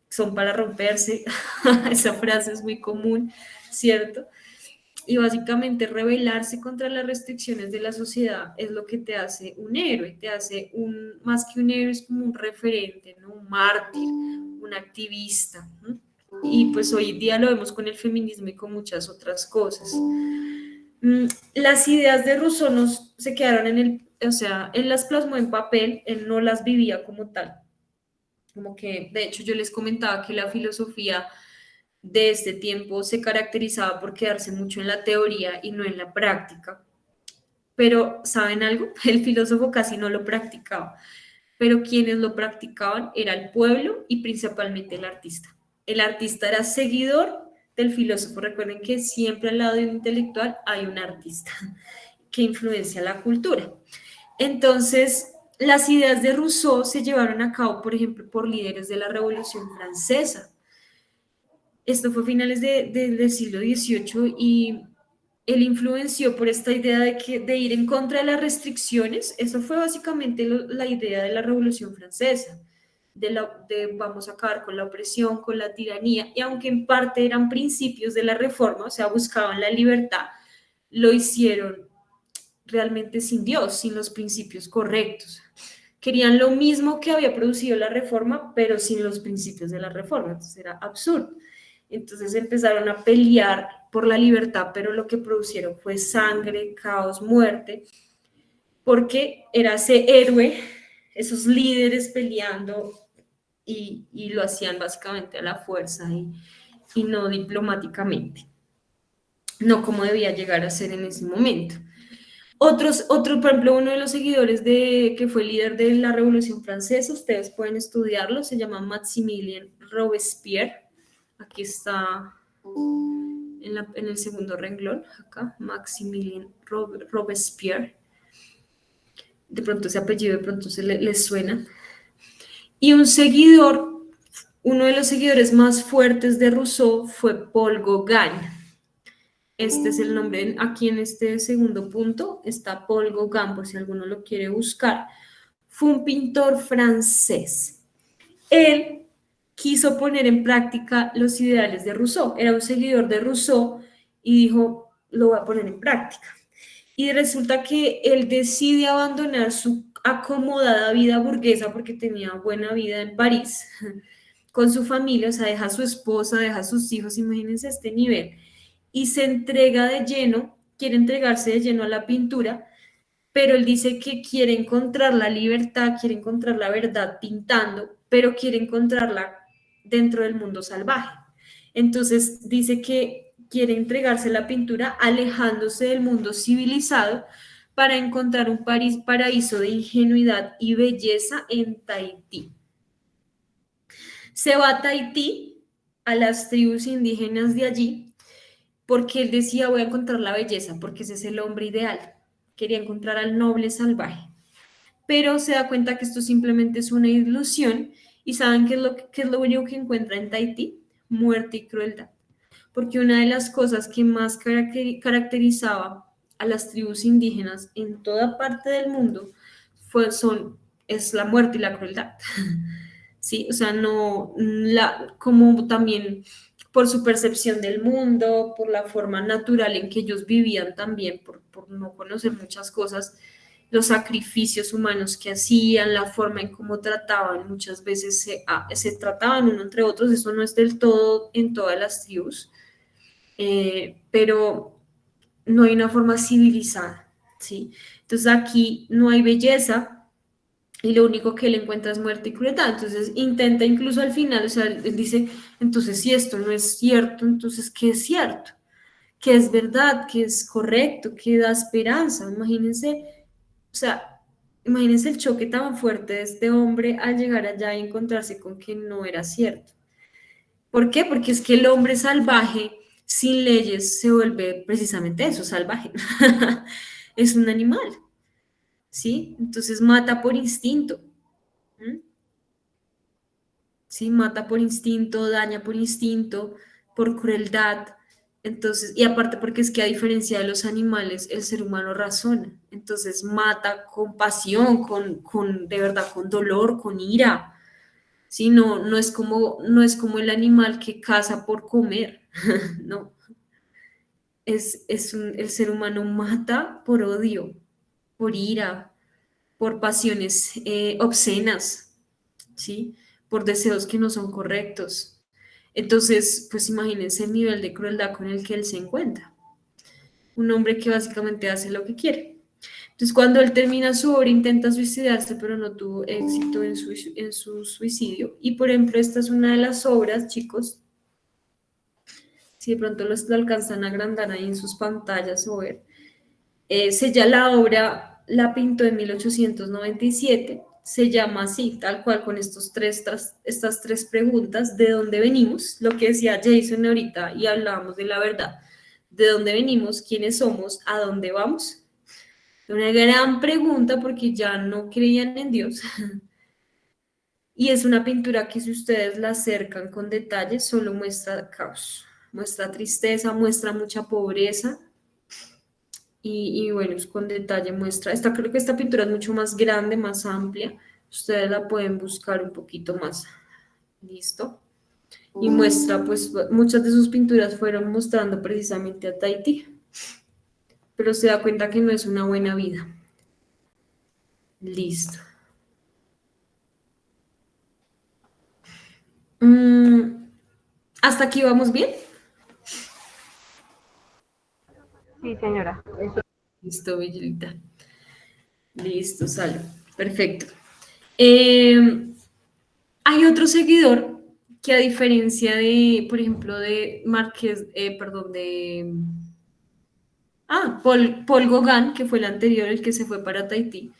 son para romperse. Esa frase es muy común, ¿cierto? Y básicamente rebelarse contra las restricciones de la sociedad es lo que te hace un héroe, más que un héroe, es como un referente, ¿no? Un mártir, un activista, ¿no? Y pues hoy en día lo vemos con el feminismo y con muchas otras cosas. Las ideas de Rousseau se quedaron o sea, él las plasmó en papel, él no las vivía como tal. Como que, de hecho, yo les comentaba que la filosofía de este tiempo se caracterizaba por quedarse mucho en la teoría y no en la práctica. Pero, ¿saben algo? El filósofo casi no lo practicaba, pero quienes lo practicaban era el pueblo y principalmente el artista. El artista era seguidor del filósofo. Recuerden que siempre al lado de un intelectual hay un artista que influencia la cultura. Entonces, las ideas de Rousseau se llevaron a cabo, por ejemplo, por líderes de la Revolución Francesa. Esto fue a finales del siglo XVIII y él influenció por esta idea de ir en contra de las restricciones. Eso fue básicamente la idea de la Revolución Francesa, de vamos a acabar con la opresión, con la tiranía, y aunque en parte eran principios de la reforma, o sea, buscaban la libertad, lo hicieron realmente sin Dios, sin los principios correctos. Querían lo mismo que había producido la reforma, pero sin los principios de la reforma. Entonces era absurdo. Entonces empezaron a pelear por la libertad, pero lo que produjeron fue sangre, caos, muerte, porque era ese héroe, esos líderes peleando y lo hacían básicamente a la fuerza y no diplomáticamente, no como debía llegar a ser en ese momento. Otro, por ejemplo, uno de los seguidores que fue líder de la Revolución Francesa, ustedes pueden estudiarlo, se llama Maximilien Robespierre. Aquí está en el segundo renglón, acá, Maximilien Robespierre. De pronto ese apellido, de pronto les suena. Y uno de los seguidores más fuertes de Rousseau fue Paul Gauguin. Este es el nombre, aquí en este segundo punto está Paul Gauguin, por si alguno lo quiere buscar. Fue un pintor francés. Él quiso poner en práctica los ideales de Rousseau, era un seguidor de Rousseau y dijo, lo voy a poner en práctica. Y resulta que él decide abandonar su acomodada vida burguesa porque tenía buena vida en París con su familia, o sea, deja a su esposa, deja a sus hijos, imagínense este nivel, y se entrega de lleno, quiere entregarse de lleno a la pintura, pero él dice que quiere encontrar la libertad, quiere encontrar la verdad pintando, pero quiere encontrarla dentro del mundo salvaje. Entonces dice que quiere entregarse a la pintura alejándose del mundo civilizado para encontrar un paraíso de ingenuidad y belleza en Tahití. Se va a Tahití, a las tribus indígenas de allí, porque él decía, voy a encontrar la belleza, porque ese es el hombre ideal. Quería encontrar al noble salvaje. Pero se da cuenta que esto simplemente es una ilusión y ¿saben qué es lo único que encuentra en Tahití? Muerte y crueldad. Porque una de las cosas que más caracterizaba a las tribus indígenas en toda parte del mundo es la muerte y la crueldad. ¿Sí? O sea, no, como también por su percepción del mundo, por la forma natural en que ellos vivían también, por no conocer muchas cosas, los sacrificios humanos que hacían, la forma en cómo trataban, muchas veces se trataban uno entre otros, eso no es del todo en todas las tribus, pero no hay una forma civilizada, ¿sí? Entonces aquí no hay belleza, y lo único que él encuentra es muerte y crueldad. Entonces intenta incluso al final, o sea, él dice, entonces si esto no es cierto, entonces ¿qué es cierto? ¿Qué es verdad? ¿Qué es correcto? ¿Qué da esperanza? Imagínense, o sea, imagínense el choque tan fuerte de este hombre al llegar allá y encontrarse con que no era cierto. ¿Por qué? Porque es que el hombre salvaje sin leyes se vuelve precisamente eso, salvaje. Es un animal. ¿Sí? Entonces mata por instinto. ¿Mm? ¿Sí? Mata por instinto, daña por instinto, por crueldad. Entonces, y aparte porque es que a diferencia de los animales, el ser humano razona. Entonces mata con pasión, de verdad, con dolor, con ira. ¿Sí? No es como el animal que caza por comer. No. El ser humano mata por odio, por ira, por pasiones obscenas, ¿sí? Por deseos que no son correctos. Entonces, pues imagínense el nivel de crueldad con el que él se encuentra. Un hombre que básicamente hace lo que quiere. Entonces, cuando él termina su obra, intenta suicidarse, pero no tuvo éxito en su suicidio. Y, por ejemplo, esta es una de las obras, chicos, si de pronto lo alcanzan a agrandar ahí en sus pantallas o ver. La obra la pintó en 1897, se llama así, tal cual, con estas tres preguntas, ¿de dónde venimos? Lo que decía Jason ahorita y hablábamos de la verdad, ¿de dónde venimos? ¿Quiénes somos? ¿A dónde vamos? Una gran pregunta porque ya no creían en Dios. Y es una pintura que si ustedes la acercan con detalle, solo muestra caos, muestra tristeza, muestra mucha pobreza. Y bueno, es con detalle muestra. Creo que esta pintura es mucho más grande, más amplia. Ustedes la pueden buscar un poquito más. Listo. Y muestra, pues, muchas de sus pinturas fueron mostrando precisamente a Tahití. Pero se da cuenta que no es una buena vida. Listo. ¿Hasta aquí vamos bien? Sí, señora. Listo, Bellita. Listo, sale. Perfecto. Hay otro seguidor que a diferencia de, por ejemplo, de Márquez, perdón, de Paul Gauguin, que fue el anterior, el que se fue para Tahití.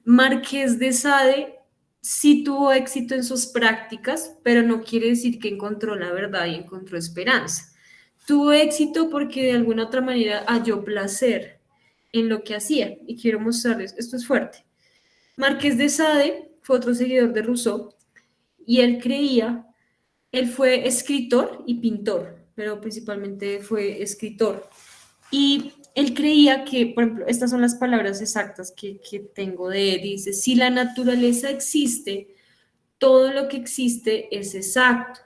Marqués de Sade sí tuvo éxito en sus prácticas, pero no quiere decir que encontró la verdad y encontró esperanza. Tuvo éxito porque de alguna otra manera halló placer en lo que hacía. Y quiero mostrarles, esto es fuerte. Marqués de Sade fue otro seguidor de Rousseau y él fue escritor y pintor, pero principalmente fue escritor. Y él creía que, por ejemplo, estas son las palabras exactas que tengo de él. Dice, si la naturaleza existe, todo lo que existe es exacto.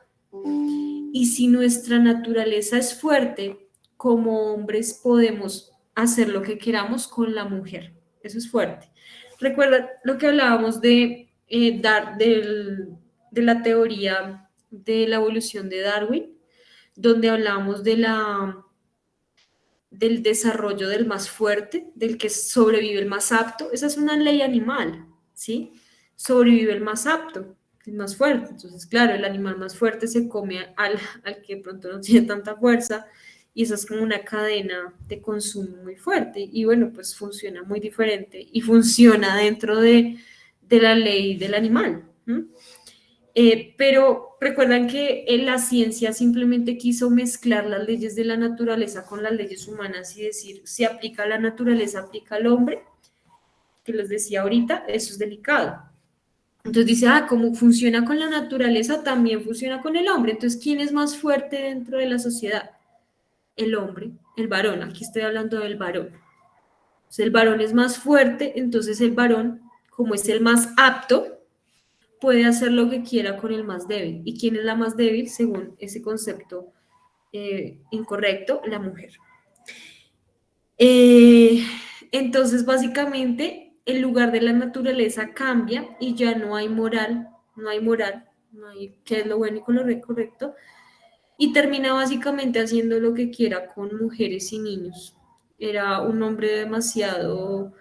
Y si nuestra naturaleza es fuerte, como hombres podemos hacer lo que queramos con la mujer. Eso es fuerte. Recuerda lo que hablábamos de la teoría de la evolución de Darwin, donde hablábamos del desarrollo del más fuerte, del que sobrevive el más apto. Esa es una ley animal, ¿sí? Sobrevive el más apto, el más fuerte. Entonces, claro, el animal más fuerte se come al que de pronto no tiene tanta fuerza y esa es como una cadena de consumo muy fuerte. Y bueno, pues funciona muy diferente y funciona dentro de la ley del animal. Pero recuerdan que la ciencia simplemente quiso mezclar las leyes de la naturaleza con las leyes humanas y decir, si aplica a la naturaleza, aplica al hombre, que les decía ahorita, eso es delicado. Entonces dice, como funciona con la naturaleza, también funciona con el hombre. Entonces, ¿quién es más fuerte dentro de la sociedad? El hombre, el varón. Aquí estoy hablando del varón. Entonces, el varón es más fuerte, entonces el varón, como es el más apto, puede hacer lo que quiera con el más débil. ¿Y quién es la más débil según ese concepto incorrecto? La mujer. Entonces, básicamente, el lugar de la naturaleza cambia y ya no hay moral, no hay qué es lo bueno y lo correcto, y termina básicamente haciendo lo que quiera con mujeres y niños. Era un hombre demasiado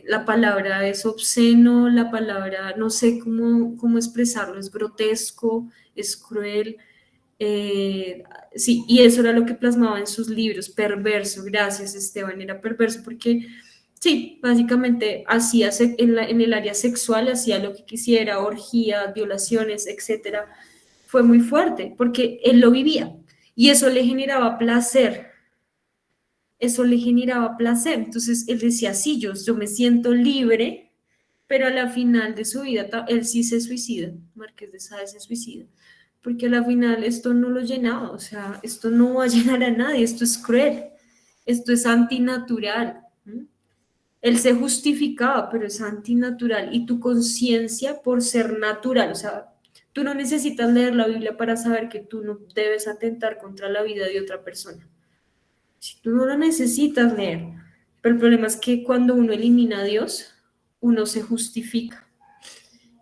la palabra es obsceno, la palabra no sé cómo expresarlo, es grotesco, es cruel. eh, sí, y eso era lo que plasmaba en sus libros, perverso, gracias Esteban, era perverso porque sí, básicamente hacía en el área sexual, hacía lo que quisiera, orgías, violaciones, etcétera. Fue muy fuerte porque él lo vivía y eso le generaba placer, eso le generaba placer. Entonces él decía, sí, yo me siento libre, pero a la final de su vida, él sí se suicida, Marqués de Sade se suicida, porque a la final esto no lo llenaba, o sea, esto no va a llenar a nadie, esto es cruel, esto es antinatural. Él se justificaba, pero es antinatural y tu conciencia por ser natural, o sea, tú no necesitas leer la Biblia para saber que tú no debes atentar contra la vida de otra persona. Si tú no lo necesitas leer, pero el problema es que cuando uno elimina a Dios, uno se justifica.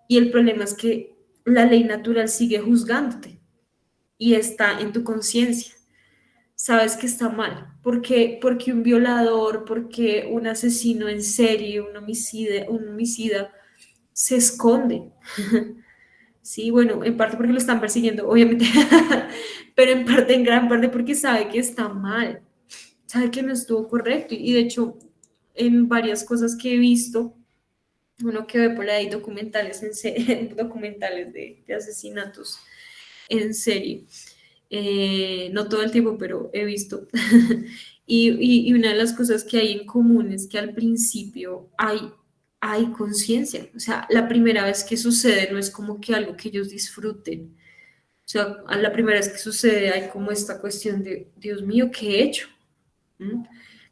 Y el problema es que la ley natural sigue juzgándote y está en tu conciencia. Sabes que está mal. Porque un violador, porque un asesino en serie, un homicida se esconde. Sí, bueno, en parte porque lo están persiguiendo, obviamente, pero en parte, en gran parte porque sabe que está mal, sabe que no estuvo correcto. Y de hecho, en varias cosas que he visto, uno que ve por ahí documentales, documentales de asesinatos en serie, no todo el tiempo, pero he visto, Y una de las cosas que hay en común es que al principio hay conciencia. O sea, la primera vez que sucede no es como que algo que ellos disfruten. O sea, a la primera vez que sucede hay como esta cuestión de, Dios mío, ¿qué he hecho? ¿Mm?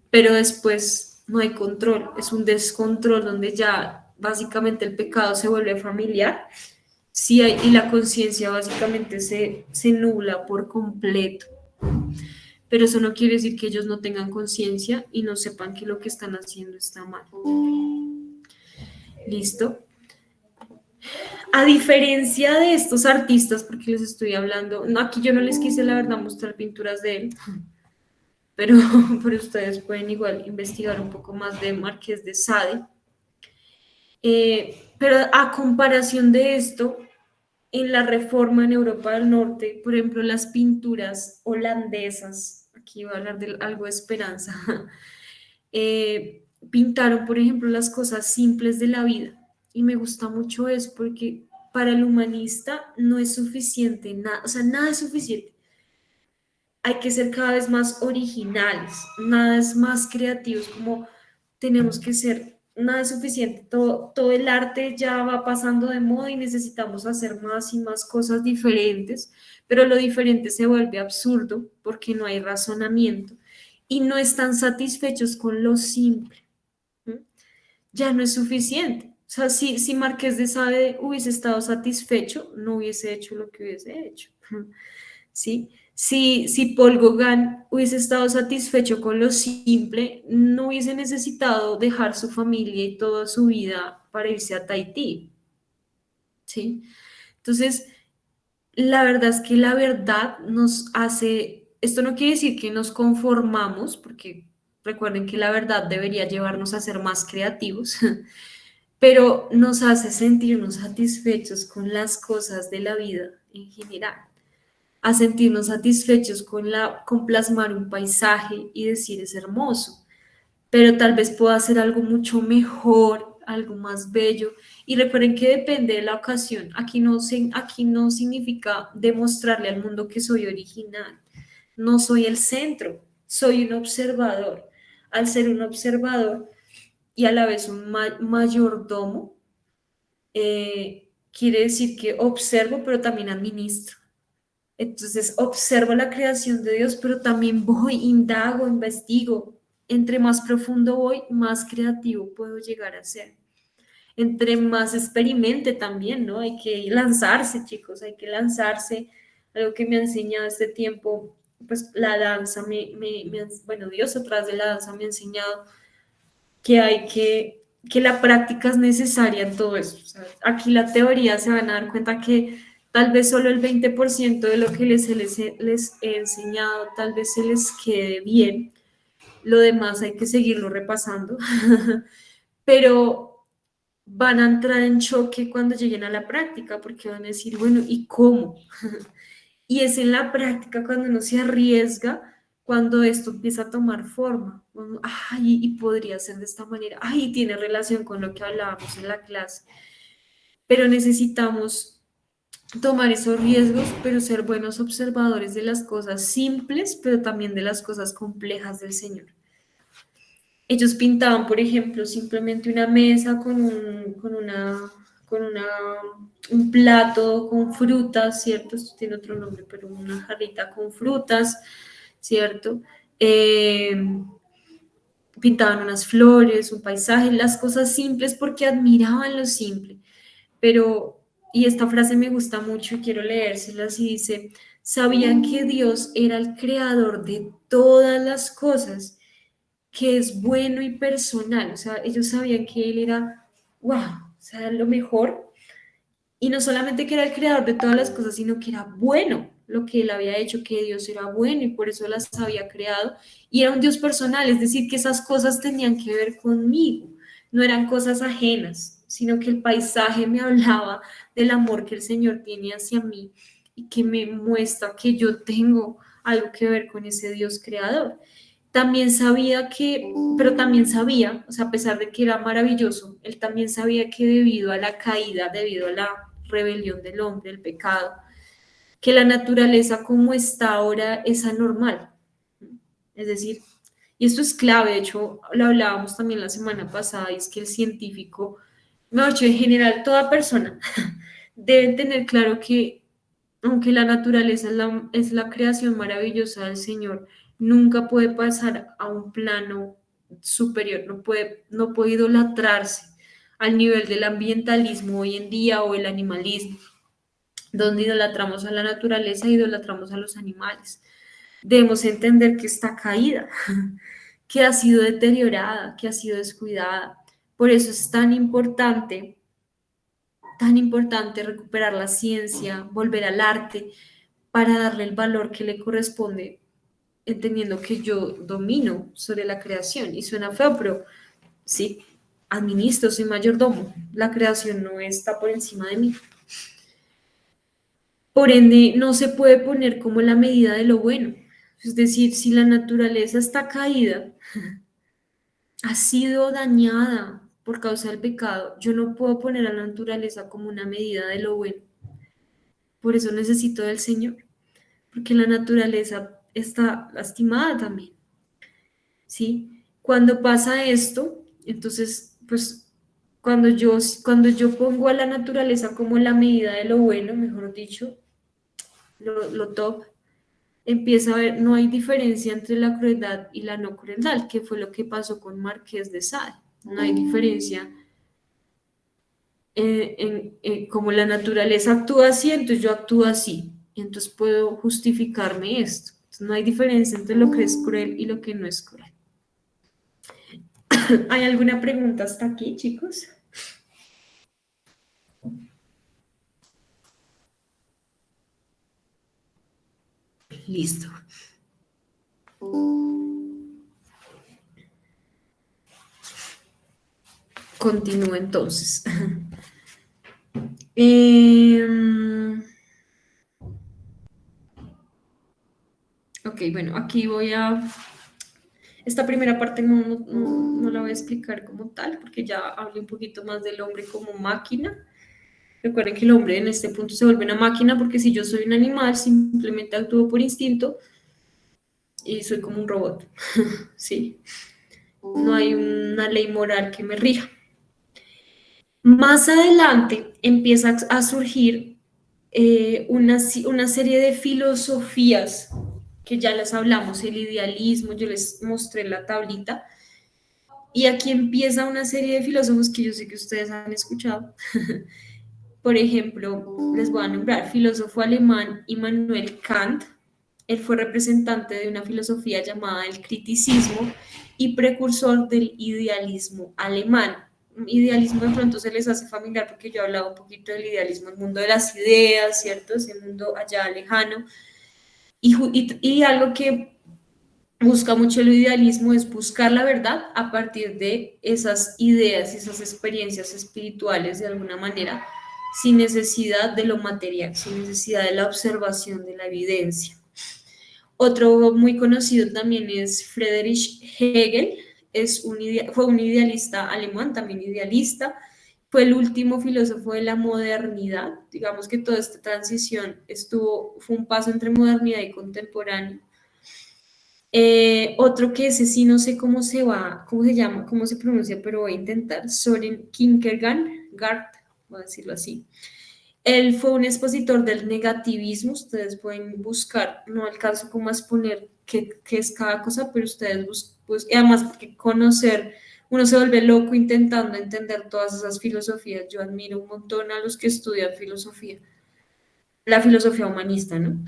Pero después no hay control, es un descontrol donde ya básicamente el pecado se vuelve familiar, sí y la conciencia básicamente se nubla por completo. Pero eso no quiere decir que ellos no tengan conciencia y no sepan que lo que están haciendo está mal. ¿Listo? A diferencia de estos artistas, porque les estoy hablando, no, aquí yo no les quise la verdad mostrar pinturas de él, pero, pero ustedes pueden igual investigar un poco más de Marqués de Sade. Pero a comparación de esto, en la Reforma en Europa del Norte, por ejemplo, las pinturas holandesas, aquí voy a hablar de algo de esperanza, pintaron, por ejemplo, las cosas simples de la vida. Y me gusta mucho eso porque para el humanista no es suficiente nada, o sea, nada es suficiente. Hay que ser cada vez más originales, nada es más creativos, como tenemos que ser, nada es suficiente, todo el arte ya va pasando de moda y necesitamos hacer más y más cosas diferentes, pero lo diferente se vuelve absurdo porque no hay razonamiento y no están satisfechos con lo simple. ¿Mm? Ya no es suficiente. O sea, si Marqués de Sade hubiese estado satisfecho, no hubiese hecho lo que hubiese hecho. ¿Sí? Si Paul Gauguin hubiese estado satisfecho con lo simple, no hubiese necesitado dejar su familia y toda su vida para irse a Tahití. ¿Sí? Entonces, la verdad es que la verdad nos hace, esto no quiere decir que nos conformamos, porque recuerden que la verdad debería llevarnos a ser más creativos, pero nos hace sentirnos satisfechos con las cosas de la vida en general, a sentirnos satisfechos con plasmar un paisaje y decir es hermoso, pero tal vez pueda hacer algo mucho mejor, algo más bello. Y recuerden que depende de la ocasión. Aquí no significa demostrarle al mundo que soy original. No soy el centro, soy un observador. Al ser un observador y a la vez un mayordomo, quiere decir que observo, pero también administro. Entonces observo la creación de Dios, pero también voy, indago, investigo. Entre más profundo voy, más creativo puedo llegar a ser. Entre más experimente también, ¿no? Hay que lanzarse, chicos, hay que lanzarse. Algo que me ha enseñado este tiempo, pues la danza, bueno, Dios a través de la danza me ha enseñado que la práctica es necesaria en todo eso. O sea, aquí la teoría se van a dar cuenta que tal vez solo el 20% de lo que les he enseñado tal vez se les quede bien, lo demás hay que seguirlo repasando, pero van a entrar en choque cuando lleguen a la práctica porque van a decir, bueno, ¿y cómo? Y es en la práctica cuando uno se arriesga, cuando esto empieza a tomar forma. Bueno, ay, y podría ser de esta manera. Ay, tiene relación con lo que hablábamos en la clase. Pero necesitamos tomar esos riesgos, pero ser buenos observadores de las cosas simples, pero también de las cosas complejas del Señor. Ellos pintaban, por ejemplo, simplemente una mesa un plato con frutas, ¿cierto? Esto tiene otro nombre, pero una jarrita con frutas, ¿cierto? Pintaban unas flores, un paisaje, las cosas simples porque admiraban lo simple. Pero, y esta frase me gusta mucho y quiero leérselas y dice, sabían que Dios era el creador de todas las cosas, que es bueno y personal, o sea, ellos sabían que Él era, wow, o sea, lo mejor, y no solamente que era el creador de todas las cosas, sino que era bueno lo que Él había hecho, que Dios era bueno y por eso las había creado, y era un Dios personal, es decir, que esas cosas tenían que ver conmigo, no eran cosas ajenas, sino que el paisaje me hablaba del amor que el Señor tiene hacia mí y que me muestra que yo tengo algo que ver con ese Dios creador. También sabía pero también sabía, o sea, a pesar de que era maravilloso, él también sabía que debido a la caída, debido a la rebelión del hombre, el pecado, que la naturaleza como está ahora es anormal. Es decir, Y esto es clave, de hecho, lo hablábamos también la semana pasada, y es que el científico, mejor dicho, en general, toda persona debe tener claro que aunque la naturaleza es la creación maravillosa del Señor, nunca puede pasar a un plano superior, no puede idolatrarse al nivel del ambientalismo hoy en día o el animalismo, donde idolatramos a la naturaleza, idolatramos a los animales. Debemos entender que está caída, que ha sido deteriorada, que ha sido descuidada. Por eso es tan importante recuperar la ciencia, volver al arte, para darle el valor que le corresponde, entendiendo que yo domino sobre la creación. Y suena feo, pero sí, administro, soy mayordomo. La creación no está por encima de mí. Por ende, no se puede poner como la medida de lo bueno. Es decir, si la naturaleza está caída, ha sido dañada por causa del pecado, yo no puedo poner a la naturaleza como una medida de lo bueno. Por eso necesito del Señor, porque la naturaleza está lastimada también, ¿sí? Cuando pasa esto, entonces, pues, cuando yo pongo a la naturaleza como la medida de lo bueno, mejor dicho, lo top, empieza a ver, no hay diferencia entre la crueldad y la no crueldad, que fue lo que pasó con Marqués de Sade. No hay diferencia como la naturaleza actúa así, entonces yo actúo así, y entonces puedo justificarme esto. Entonces, no hay diferencia entre lo que es cruel y lo que no es cruel. ¿Hay alguna pregunta hasta aquí, chicos? Listo. Continúo entonces. Ok, bueno, aquí voy a... Esta primera parte no la voy a explicar como tal, porque ya hablé un poquito más del hombre como máquina. Recuerden que el hombre en este punto se vuelve una máquina, porque si yo soy un animal, simplemente actúo por instinto y soy como un robot, ¿sí? No hay una ley moral que me rija. Más adelante empieza a surgir una serie de filosofías que ya las hablamos, el idealismo, yo les mostré la tablita, y aquí empieza una serie de filósofos que yo sé que ustedes han escuchado. Por ejemplo, les voy a nombrar filósofo alemán Immanuel Kant. Él fue representante de una filosofía llamada el criticismo y precursor del idealismo alemán. Idealismo de pronto se les hace familiar porque yo he hablado un poquito del idealismo, el mundo de las ideas, ¿cierto? Ese mundo allá lejano. Y algo que busca mucho el idealismo es buscar la verdad a partir de esas ideas, esas experiencias espirituales de alguna manera, sin necesidad de lo material, sin necesidad de la observación de la evidencia. Otro muy conocido también es Friedrich Hegel, fue un idealista alemán, también idealista, fue el último filósofo de la modernidad. Digamos que toda esta transición fue un paso entre modernidad y contemporáneo. Otro que ese sí no sé cómo se llama, cómo se pronuncia, pero voy a intentar, Soren Kierkegaard, voy a decirlo así. Él fue un expositor del negativismo, ustedes pueden buscar, no alcanzo como a exponer qué es cada cosa, pero ustedes y además porque conocer, uno se vuelve loco intentando entender todas esas filosofías. Yo admiro un montón a los que estudian filosofía, la filosofía humanista, ¿no?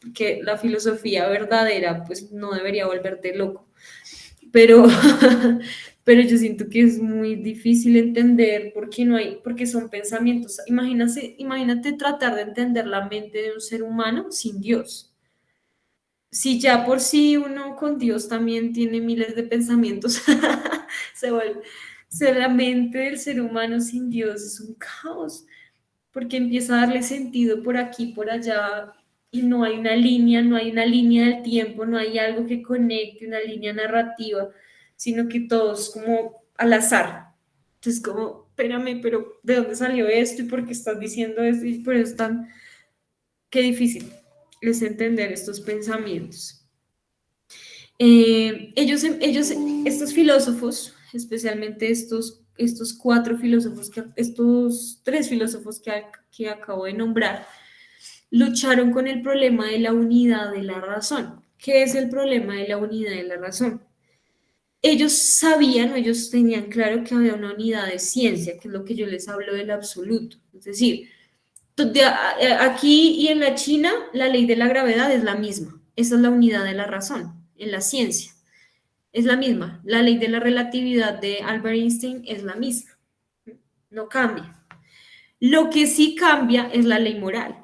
Porque la filosofía verdadera, pues no debería volverte loco, pero, pero yo siento que es muy difícil entender porque son pensamientos. Imagínate tratar de entender la mente de un ser humano sin Dios. Si ya por sí uno con Dios también tiene miles de pensamientos, la mente del ser humano sin Dios es un caos, porque empieza a darle sentido por aquí, por allá, y no hay una línea del tiempo, no hay algo que conecte, una línea narrativa, sino que todo es como al azar. Entonces, como, espérame, pero ¿de dónde salió esto? ¿Y por qué estás diciendo esto? Y por eso qué difícil es entender estos pensamientos. Estos filósofos, especialmente estos cuatro filósofos, estos tres filósofos que acabo de nombrar, lucharon con el problema de la unidad de la razón. ¿Qué es el problema de la unidad de la razón? Ellos sabían, ellos tenían claro que había una unidad de ciencia, que es lo que yo les hablo del absoluto. Es decir, aquí y en la China, la ley de la gravedad es la misma. Esa es la unidad de la razón en la ciencia. Es la misma. La ley de la relatividad de Albert Einstein es la misma. No cambia. Lo que sí cambia es la ley moral.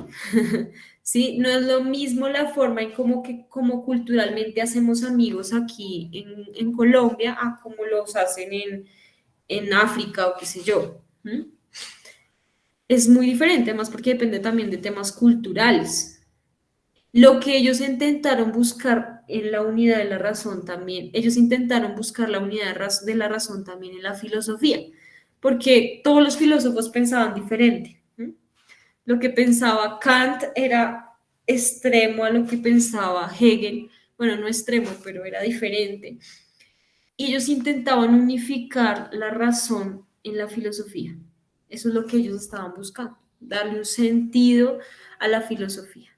¿Sí? No es lo mismo la forma en como culturalmente hacemos amigos aquí en Colombia a como los hacen en África o qué sé yo. ¿Mm? Es muy diferente, además porque depende también de temas culturales. Lo que ellos intentaron buscar en la unidad de la razón también, ellos intentaron buscar la unidad de la razón también en la filosofía, porque todos los filósofos pensaban diferente. ¿Sí? Lo que pensaba Kant era extremo a lo que pensaba Hegel, bueno, no extremo, pero era diferente. Y ellos intentaban unificar la razón en la filosofía. Eso es lo que ellos estaban buscando, darle un sentido a la filosofía.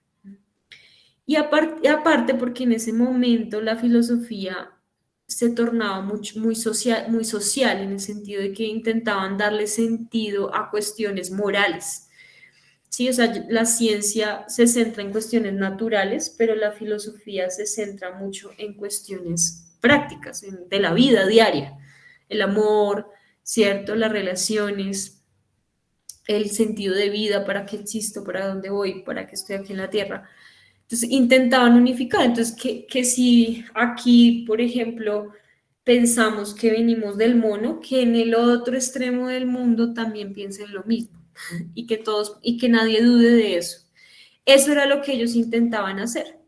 Y aparte, porque en ese momento la filosofía se tornaba muy social en el sentido de que intentaban darle sentido a cuestiones morales. Sí, o sea, la ciencia se centra en cuestiones naturales, pero la filosofía se centra mucho en cuestiones prácticas, de la vida diaria, el amor, ¿cierto? Las relaciones, el sentido de vida, para qué existo, para dónde voy, para qué estoy aquí en la tierra. Entonces intentaban unificar. Entonces, que si aquí, por ejemplo, pensamos que venimos del mono, que en el otro extremo del mundo también piensen lo mismo y que todos y que nadie dude de eso. Eso era lo que ellos intentaban hacer,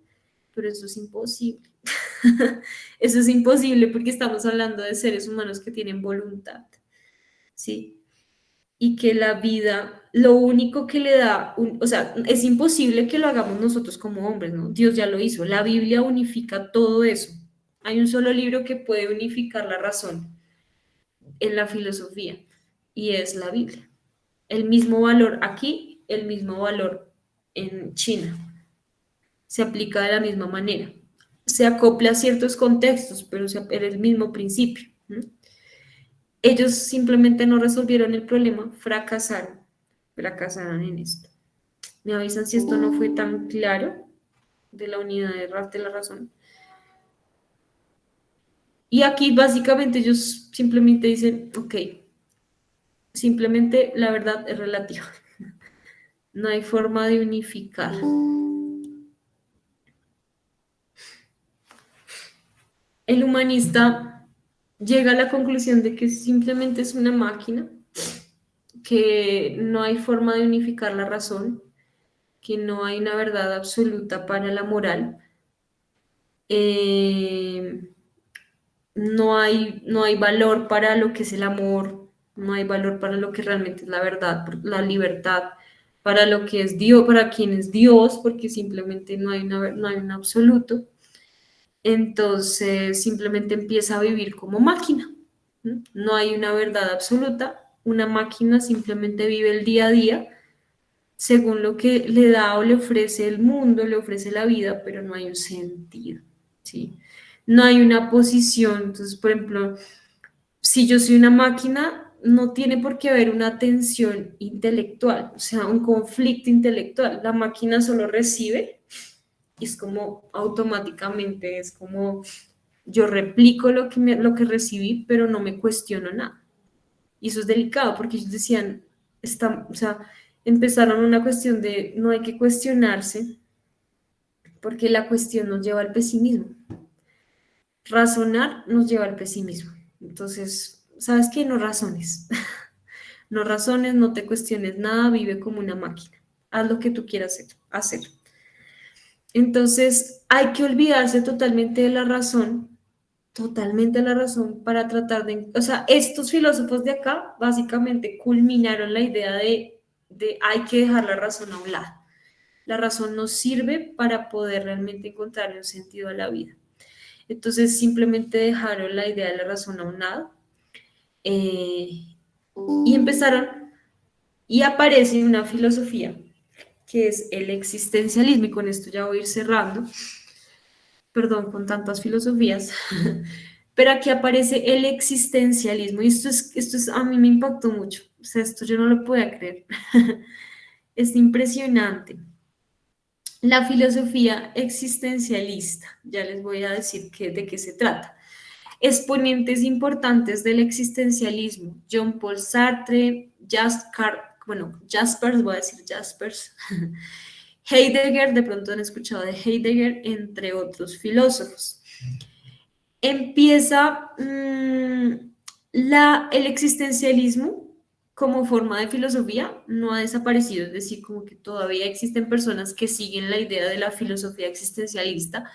pero eso es imposible. Eso es imposible porque estamos hablando de seres humanos que tienen voluntad, ¿sí? Y que la vida, lo único que le da, o sea, es imposible que lo hagamos nosotros como hombres, ¿no? Dios ya lo hizo. La Biblia unifica todo eso. Hay un solo libro que puede unificar la razón en la filosofía y es la Biblia. El mismo valor aquí, el mismo valor en China. Se aplica de la misma manera. Se acopla a ciertos contextos, pero era el mismo principio. Ellos simplemente no resolvieron el problema, fracasaron en esto. Me avisan si esto no fue tan claro de la unidad de la razón. Y aquí básicamente ellos simplemente dicen, ok, simplemente la verdad es relativa. No hay forma de unificar. El humanista llega a la conclusión de que simplemente es una máquina, que no hay forma de unificar la razón, que no hay una verdad absoluta para la moral. No hay valor para lo que es el amor, no hay valor para lo que realmente es la verdad, la libertad, para lo que es Dios, para quien es Dios, porque simplemente no hay un absoluto. Entonces simplemente empieza a vivir como máquina. No hay una verdad absoluta, una máquina simplemente vive el día a día según lo que le da o le ofrece el mundo, le ofrece la vida, pero no hay un sentido, ¿sí? No hay una posición. Entonces, por ejemplo, si yo soy una máquina, no tiene por qué haber una tensión intelectual, o sea, un conflicto intelectual. La máquina solo recibe y es como automáticamente, es como yo replico lo que recibí, pero no me cuestiono nada. Y eso es delicado porque ellos decían, o sea, empezaron una cuestión de no hay que cuestionarse porque la cuestión nos lleva al pesimismo. Razonar nos lleva al pesimismo. Entonces, ¿sabes qué? No razones. No razones, no te cuestiones nada, vive como una máquina. Haz lo que tú quieras hacer. Entonces, hay que olvidarse totalmente de la razón para tratar de, o sea, estos filósofos de acá básicamente culminaron la idea de hay que dejar la razón a un lado. La razón nos sirve para poder realmente encontrar un sentido a la vida. Entonces simplemente dejaron la idea de la razón a un lado y empezaron, y aparece una filosofía que es el existencialismo, y con esto ya voy a ir cerrando, perdón, con tantas filosofías, pero aquí aparece el existencialismo, y esto es, a mí me impactó mucho, o sea, esto yo no lo podía creer, es impresionante. La filosofía existencialista, ya les voy a decir de qué se trata. Exponentes importantes del existencialismo, Jean-Paul Sartre, Jaspers, voy a decir Jaspers, Heidegger, de pronto han escuchado de Heidegger, entre otros filósofos. Empieza el existencialismo como forma de filosofía, no ha desaparecido, es decir, como que todavía existen personas que siguen la idea de la filosofía existencialista,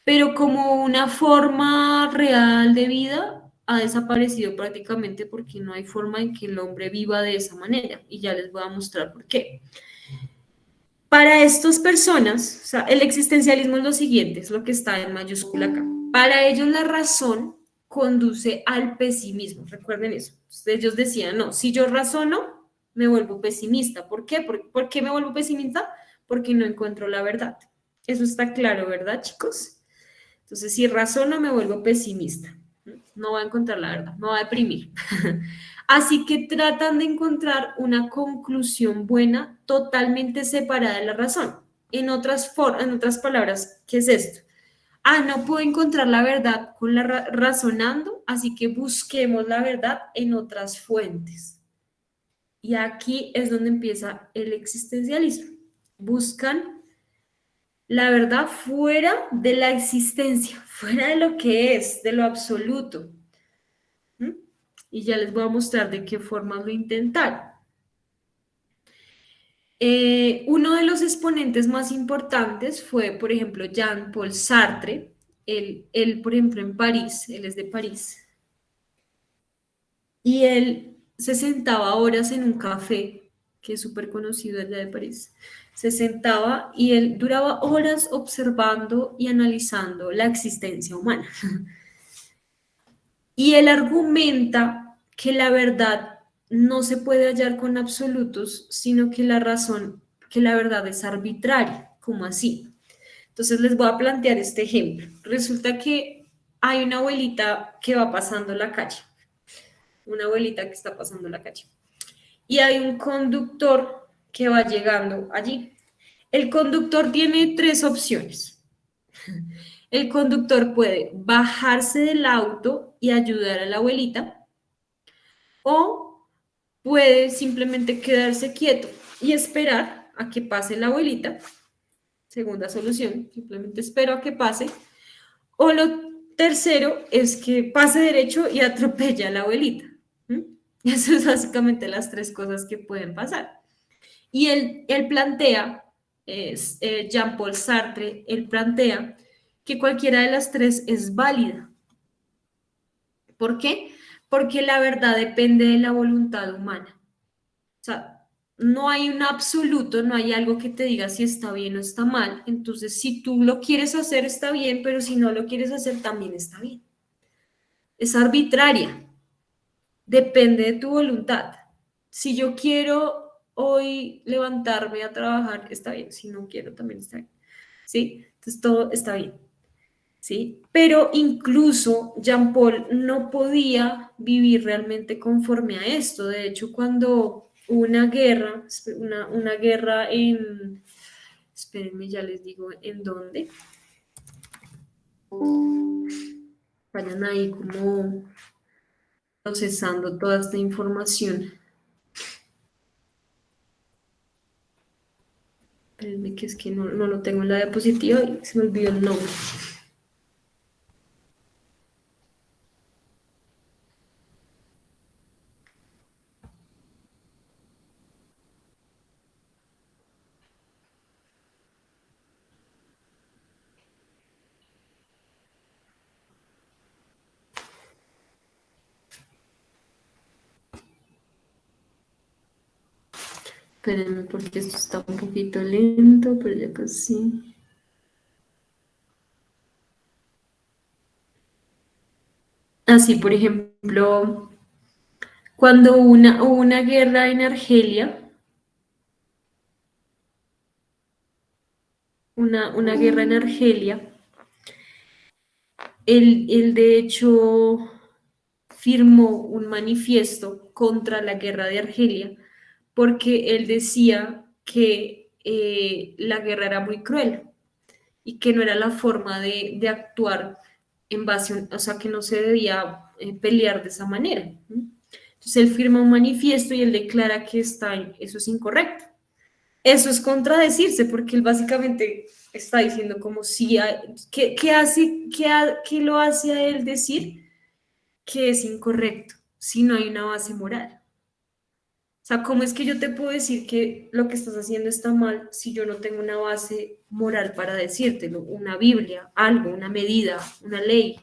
pero como una forma real de vida ha desaparecido prácticamente porque no hay forma en que el hombre viva de esa manera, y ya les voy a mostrar por qué. Para estas personas, o sea, el existencialismo es lo siguiente, es lo que está en mayúscula acá. Para ellos la razón conduce al pesimismo, recuerden eso. Entonces, ellos decían, no, si yo razono, me vuelvo pesimista. ¿Por qué? ¿Por qué me vuelvo pesimista? Porque no encuentro la verdad. Eso está claro, ¿verdad, chicos? Entonces, si razono, me vuelvo pesimista. No voy a encontrar la verdad, me voy a deprimir. Así que tratan de encontrar una conclusión buena totalmente separada de la razón. En otras palabras, ¿qué es esto? No puedo encontrar la verdad con razonando, así que busquemos la verdad en otras fuentes. Y aquí es donde empieza el existencialismo. Buscan la verdad fuera de la existencia, fuera de lo que es, de lo absoluto. ¿Mm? Y ya les voy a mostrar de qué forma lo intentaron. Uno de los exponentes más importantes fue, por ejemplo, Jean-Paul Sartre. Él, por ejemplo, en París, él es de París, y él se sentaba horas en un café, que es súper conocido allá de París. Se sentaba y él duraba horas observando y analizando la existencia humana. Y él argumenta que la verdad no se puede hallar con absolutos, sino que la verdad es arbitraria, como así. Entonces les voy a plantear este ejemplo. Resulta que hay una abuelita que va pasando la calle, una abuelita que está pasando la calle, y hay un conductor que va llegando allí. El conductor tiene tres opciones. El conductor puede bajarse del auto y ayudar a la abuelita, o puede simplemente quedarse quieto y esperar a que pase la abuelita. Segunda solución, simplemente espero a que pase. O lo tercero es que pase derecho y atropella a la abuelita. ¿Mm? Eso es básicamente las tres cosas que pueden pasar. Y él plantea, Jean-Paul Sartre, él plantea que cualquiera de las tres es válida. ¿Por qué? Porque la verdad depende de la voluntad humana. O sea, no hay un absoluto, no hay algo que te diga si está bien o está mal. Entonces, si tú lo quieres hacer, está bien, pero si no lo quieres hacer, también está bien. Es arbitraria, depende de tu voluntad. Si yo quiero hoy levantarme a trabajar, está bien. Si no quiero, también está bien. ¿Sí? Entonces, todo está bien. ¿Sí? Pero incluso Jean Paul no podía vivir realmente conforme a esto. De hecho, cuando hubo una guerra espérenme, ya les digo en dónde, vayan ahí como procesando toda esta información. Espérenme que es que no lo tengo en la diapositiva y se me olvidó el nombre. Espérenme porque esto está un poquito lento, pero ya casi. Así, por ejemplo, cuando hubo una guerra en Argelia, una guerra en Argelia, él de hecho firmó un manifiesto contra la guerra de Argelia porque él decía que la guerra era muy cruel y que no era la forma de actuar en base, o sea, que no se debía pelear de esa manera. ¿No? Entonces él firma un manifiesto y él declara que eso es incorrecto. Eso es contradecirse porque él básicamente está diciendo como si, ¿qué hace, qué lo hace a él decir que es incorrecto si no hay una base moral? O sea, ¿cómo es que yo te puedo decir que lo que estás haciendo está mal si yo no tengo una base moral para decírtelo? Una Biblia, algo, una medida, una ley.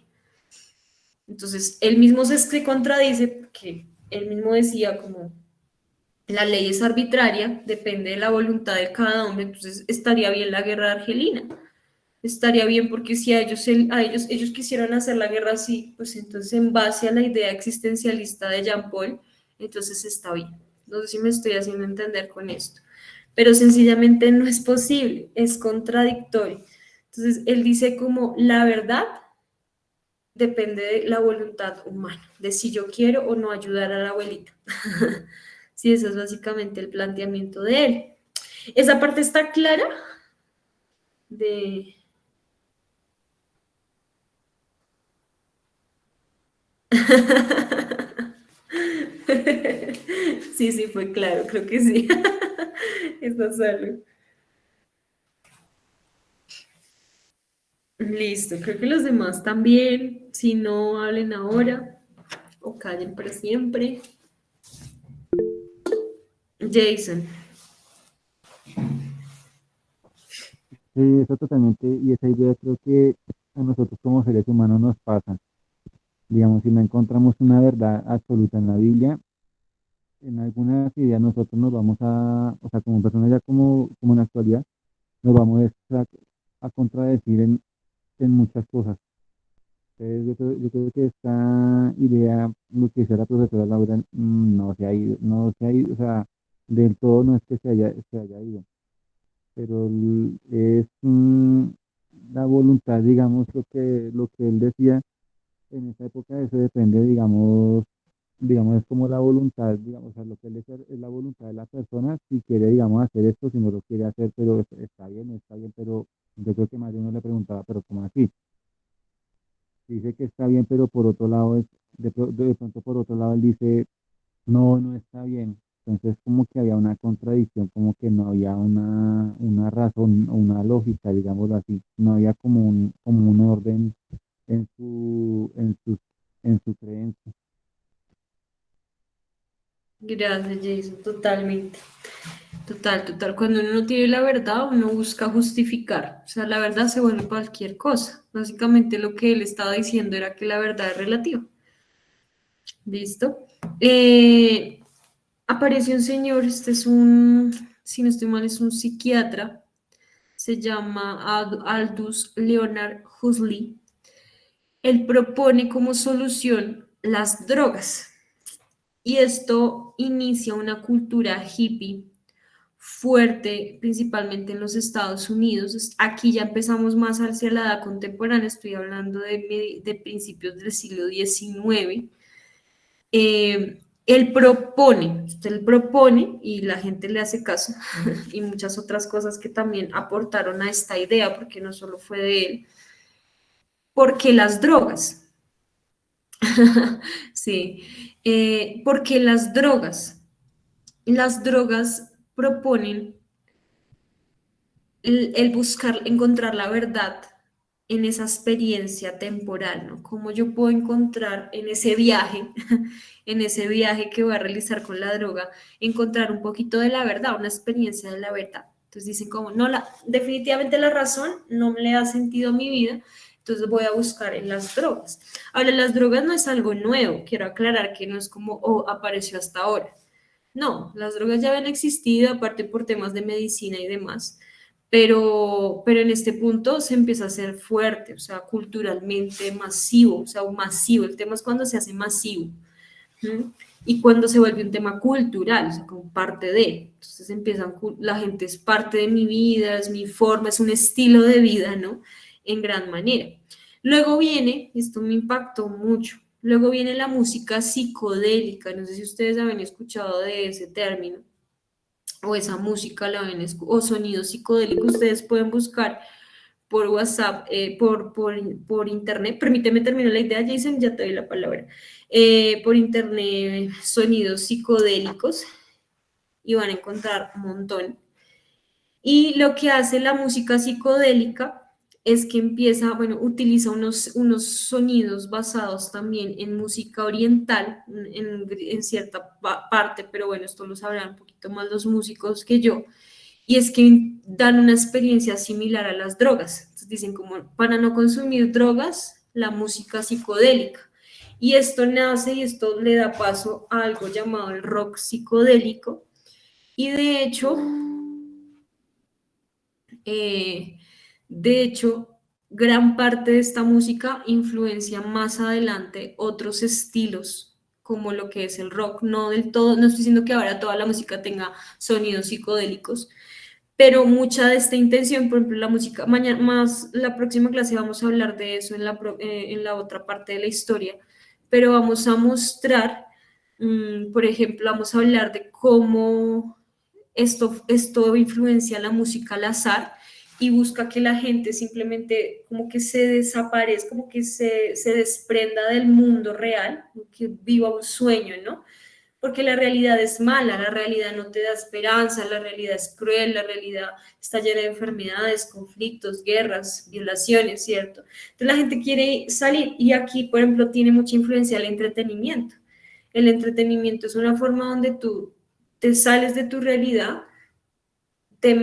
Entonces, él mismo se contradice porque él mismo decía como la ley es arbitraria, depende de la voluntad de cada hombre, entonces estaría bien la guerra argelina. Estaría bien porque si ellos quisieron hacer la guerra así, pues entonces en base a la idea existencialista de Jean Paul, entonces está bien. No sé si me estoy haciendo entender con esto, pero sencillamente no es posible, es contradictorio. Entonces él dice como la verdad depende de la voluntad humana, de si yo quiero o no ayudar a la abuelita. Sí, eso es básicamente el planteamiento de él. Esa parte está clara de... Sí, sí, fue claro, creo que sí. Está solo. Listo, creo que los demás también, si no hablen ahora o callen para siempre. Jason, Sí, eso totalmente, y esa idea creo que a nosotros como seres humanos nos pasa. Digamos, si no encontramos una verdad absoluta en la Biblia, en algunas ideas nosotros nos vamos o sea, como personas ya como en la actualidad, nos vamos a contradecir en muchas cosas. Entonces, yo creo que esta idea, lo que dice la profesora Laura, no se ha ido, o sea, del todo no es que se haya ido, pero es la voluntad, digamos, lo que él decía en esa época, eso depende, digamos, es como la voluntad, digamos, o sea, lo que él decía es la voluntad de la persona, si quiere, digamos, hacer esto, si no lo quiere hacer, pero está bien, pero yo creo que más de uno le preguntaba, pero ¿cómo así? Dice que está bien, pero por otro lado, de pronto por otro lado él dice, no, no está bien. Entonces como que había una contradicción, como que no había una razón o una lógica, digámoslo así. No había como un orden en su creencia. gracias Jason, totalmente. Total, total. Cuando uno no tiene la verdad, uno busca justificar. O sea, la verdad se vuelve cualquier cosa. Básicamente lo que él estaba diciendo era que la verdad es relativa. ¿Listo? Eh, Apareció un señor, este es si no estoy mal, es un psiquiatra. Se llama Aldous Leonard Huxley. Él propone como solución las drogas. Y esto inicia una cultura hippie fuerte, principalmente en los Estados Unidos. Aquí ya empezamos más hacia la edad contemporánea, estoy hablando de principios del siglo XIX. Él propone y la gente le hace caso y muchas otras cosas que también aportaron a esta idea, porque no solo fue de él, porque las drogas, sí, porque las drogas proponen el buscar, encontrar la verdad en esa experiencia temporal, ¿no? Cómo yo puedo encontrar en ese viaje, en ese viaje que voy a realizar con la droga, encontrar un poquito de la verdad, una experiencia de la verdad. Entonces dicen como, no, definitivamente la razón no me le da sentido a mi vida, entonces voy a buscar en las drogas. Ahora, las drogas no es algo nuevo, quiero aclarar que no es como, oh, apareció hasta ahora. No, las drogas ya habían existido, aparte por temas de medicina y demás, pero en este punto se empieza a hacer fuerte, o sea, culturalmente masivo, o sea, masivo. El tema es cuando se hace masivo. ¿Mm? Y cuando se vuelve un tema cultural, o sea, como parte de, entonces empiezan, la gente es parte de mi vida, es mi forma, es un estilo de vida, ¿no? En gran manera. Luego viene, esto me impactó mucho, luego viene la música psicodélica, no sé si ustedes habían escuchado de ese término, o esa música la ven, o sonido psicodélico, ustedes pueden buscar por WhatsApp, por internet. Permíteme terminar la idea, Jason, ya te doy la palabra. Por internet, sonidos psicodélicos y van a encontrar un montón. Y lo que hace la música psicodélica es que empieza, bueno, utiliza unos sonidos basados también en música oriental, en cierta parte, pero bueno, esto lo sabrán un poquito más los músicos que yo, y es que dan una experiencia similar a las drogas. Entonces dicen como, para no consumir drogas, la música psicodélica. Y esto nace y esto le da paso a algo llamado el rock psicodélico. Y eh, de hecho, gran parte de esta música influencia más adelante otros estilos, como lo que es el rock. No del todo, no estoy diciendo que ahora toda la música tenga sonidos psicodélicos, pero mucha de esta intención, por ejemplo, la música, mañana más la próxima clase vamos a hablar de eso en la otra parte de la historia, pero vamos a mostrar, por ejemplo, vamos a hablar de cómo esto influencia la música al azar y busca que la gente simplemente como que se desaparezca, como que se desprenda del mundo real, que viva un sueño, ¿no? Porque la realidad es mala, la realidad no te da esperanza, la realidad es cruel, la realidad está llena de enfermedades, conflictos, guerras, violaciones, ¿cierto? Entonces la gente quiere salir y aquí, por ejemplo, tiene mucha influencia el entretenimiento. El entretenimiento es una forma donde tú te sales de tu realidad, te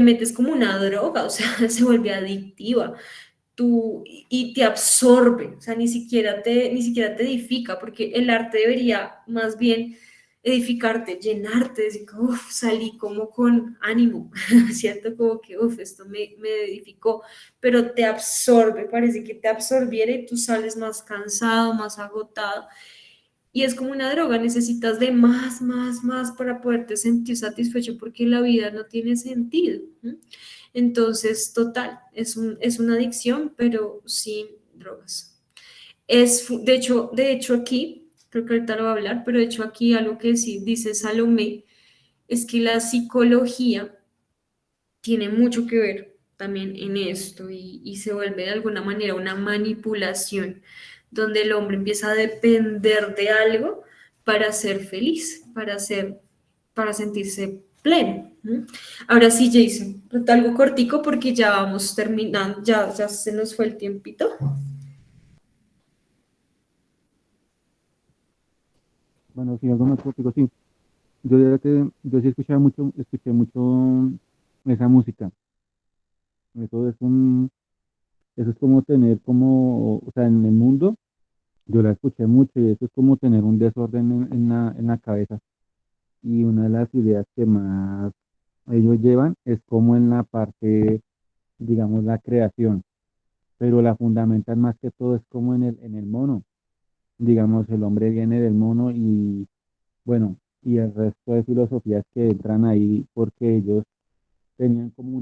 metes como una droga, o sea, se vuelve adictiva y te absorbe, o sea, ni siquiera te edifica, porque el arte debería más bien edificarte, llenarte, decir, uff, salí como con ánimo, ¿cierto? Como que, uff, esto me edificó, pero te absorbe, parece que te absorbiera y tú sales más cansado, más agotado. Y es como una droga, necesitas de más, más, más para poderte sentir satisfecho porque la vida no tiene sentido. ¿No? Entonces, total, es una adicción, pero sin drogas. De hecho aquí, creo que ahorita lo voy a hablar, pero de hecho aquí algo que sí dice Salomé es que la psicología tiene mucho que ver también en esto y se vuelve de alguna manera una manipulación donde el hombre empieza a depender de algo para ser feliz, para sentirse pleno. ¿No? Ahora sí, Jason, algo cortico porque ya vamos terminando, ya se nos fue el tiempito. Bueno, sí, algo más cortico, sí. Yo diría que yo sí escuché mucho esa música. Eso es eso es como tener o sea, en el mundo, yo la escuché mucho y eso es como tener un desorden en la cabeza. Y una de las ideas que más ellos llevan es como en la parte, digamos, la creación, pero la fundamental más que todo es como en el mono. Digamos, el hombre viene del mono y bueno, y el resto de filosofías que entran ahí porque ellos tenían como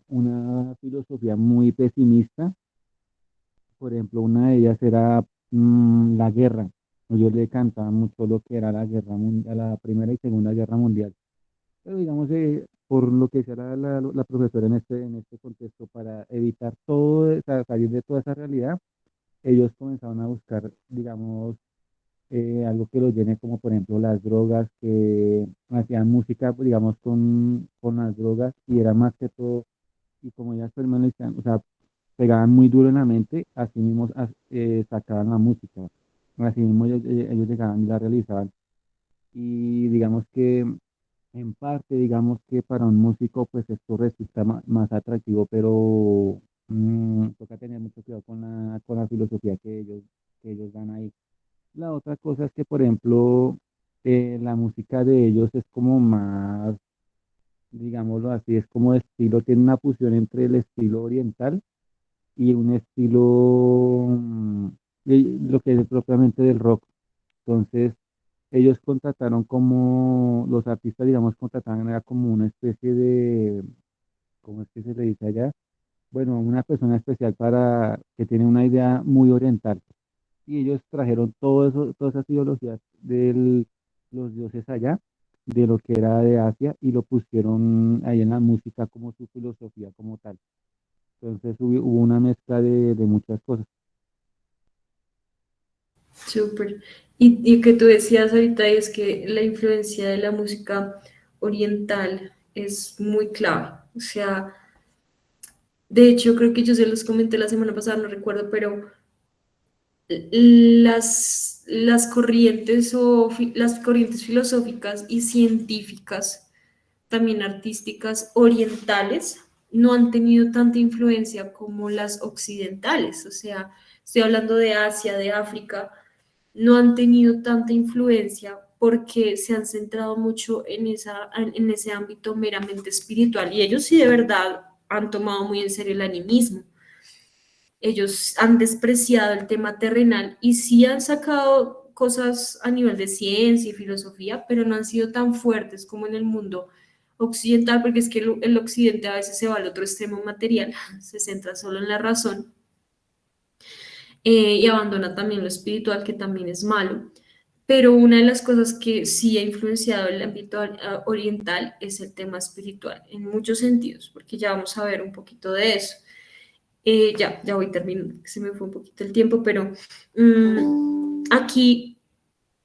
una filosofía muy pesimista. Por ejemplo, una de ellas era la guerra. Ellos le cantaban mucho lo que era la guerra mundial, la Primera y Segunda Guerra Mundial. Pero digamos, por lo que sea la profesora en este contexto, para evitar todo, o sea, salir de toda esa realidad, ellos comenzaron a buscar, digamos, algo que los llene, como por ejemplo las drogas, que hacían música, digamos, con las drogas, y era más que todo, y como ellas permanecían, o sea, pegaban muy duro en la mente, así mismo sacaban la música, así mismo ellos llegaban y la realizaban. Y digamos que en parte, digamos que para un músico, pues esto resulta más atractivo, pero toca tener mucho cuidado con con la filosofía que ellos dan ahí. La otra cosa es que, por ejemplo, la música de ellos es como más, digámoslo así, es como estilo, tiene una fusión entre el estilo oriental y un estilo, lo que es propiamente del rock. Entonces, ellos contrataron como, los artistas, digamos, contrataron, era como una especie de, ¿cómo es que se le dice allá? Bueno, una persona especial para, que tiene una idea muy oriental. Y ellos trajeron todo eso, todas esas ideologías de los dioses allá, de lo que era de Asia, y lo pusieron ahí en la música como su filosofía como tal. Entonces hubo una mezcla de muchas cosas. Súper. Y que tú decías ahorita es que la influencia de la música oriental es muy clave. O sea, de hecho, creo que yo se los comenté la semana pasada, no recuerdo, pero las corrientes filosóficas y científicas, también artísticas orientales, no han tenido tanta influencia como las occidentales. O sea, estoy hablando de Asia, de África, no han tenido tanta influencia porque se han centrado mucho en ese ámbito meramente espiritual. Y ellos sí de verdad han tomado muy en serio el animismo. Ellos han despreciado el tema terrenal y sí han sacado cosas a nivel de ciencia y filosofía, pero no han sido tan fuertes como en el mundo occidental, porque es que el occidente a veces se va al otro extremo material, se centra solo en la razón, y abandona también lo espiritual, que también es malo. Pero una de las cosas que sí ha influenciado el ámbito oriental es el tema espiritual, en muchos sentidos, porque ya vamos a ver un poquito de eso. Ya voy terminando, que se me fue un poquito el tiempo, pero aquí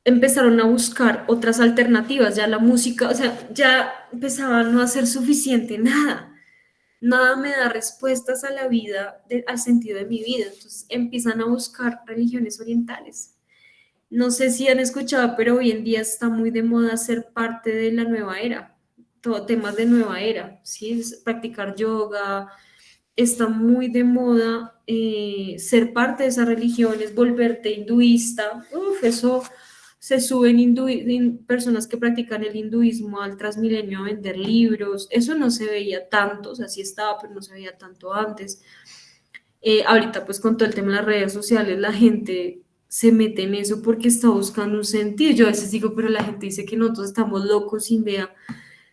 empezaron a buscar otras alternativas, ya la música, o sea, ya empezaba a no hacer suficiente nada, nada me da respuestas a la vida, al sentido de mi vida, entonces empiezan a buscar religiones orientales. No sé si han escuchado, pero hoy en día está muy de moda ser parte de la nueva era, todo temas de nueva era, ¿sí? Practicar yoga, está muy de moda ser parte de esas religiones, volverte hinduista. Uf, eso se suben personas que practican el hinduismo al Transmilenio a vender libros. Eso no se veía tanto, o sea, sí estaba, pero no se veía tanto antes. Ahorita, pues con todo el tema de las redes sociales, la gente se mete en eso porque está buscando un sentido. Yo a veces digo, pero la gente dice que nosotros estamos locos sin vea.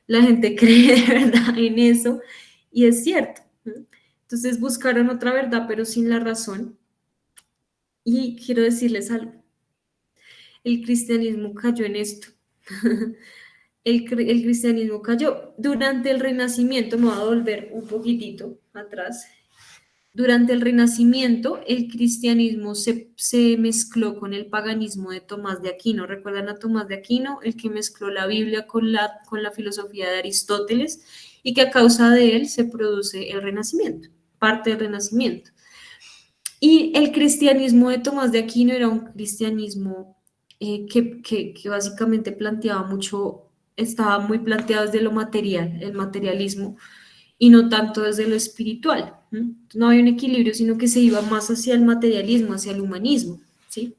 La gente cree de verdad en eso y es cierto. Entonces buscaron otra verdad, pero sin la razón. Y quiero decirles algo, el cristianismo cayó en esto. El cristianismo cayó durante el Renacimiento, me voy a volver un poquitito atrás. Durante el Renacimiento, el cristianismo se mezcló con el paganismo de Tomás de Aquino. ¿Recuerdan a Tomás de Aquino? El que mezcló la Biblia con la filosofía de Aristóteles y que a causa de él se produce el Renacimiento, parte del Renacimiento. Y el cristianismo de Tomás de Aquino era un cristianismo que básicamente planteaba mucho, estaba muy planteado desde lo material, el materialismo, y no tanto desde lo espiritual. No había un equilibrio, sino que se iba más hacia el materialismo, hacia el humanismo, ¿sí?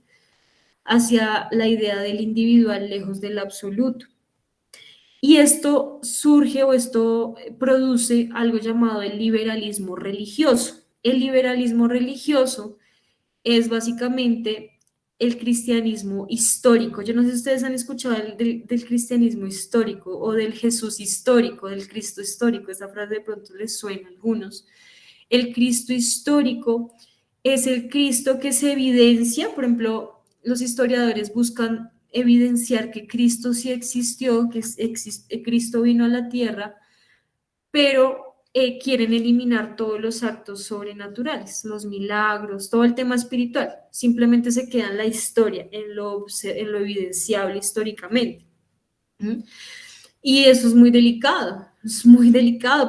Hacia la idea del individual lejos del absoluto. Y esto surge o esto produce algo llamado el liberalismo religioso. El liberalismo religioso es básicamente el cristianismo histórico. Yo no sé si ustedes han escuchado del cristianismo histórico o del Jesús histórico, del Cristo histórico. Esa frase de pronto les suena a algunos. El Cristo histórico es el Cristo que se evidencia, por ejemplo, los historiadores buscan evidenciar que Cristo sí existió, que Cristo vino a la tierra, pero quieren eliminar todos los actos sobrenaturales, los milagros, todo el tema espiritual. Simplemente se queda en la historia, en lo evidenciable históricamente. ¿Mm? Y eso es muy delicado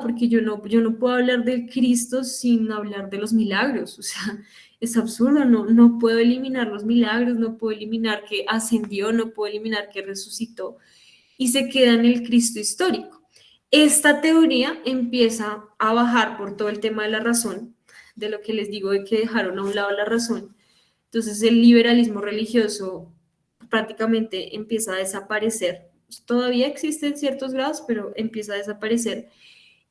porque yo no puedo hablar del Cristo sin hablar de los milagros, o sea, es absurdo, no puedo eliminar los milagros, no puedo eliminar que ascendió, no puedo eliminar que resucitó y se queda en el Cristo histórico. Esta teoría empieza a bajar por todo el tema de la razón, de lo que les digo de que dejaron a un lado la razón. Entonces el liberalismo religioso prácticamente empieza a desaparecer todavía existen ciertos grados, pero empieza a desaparecer.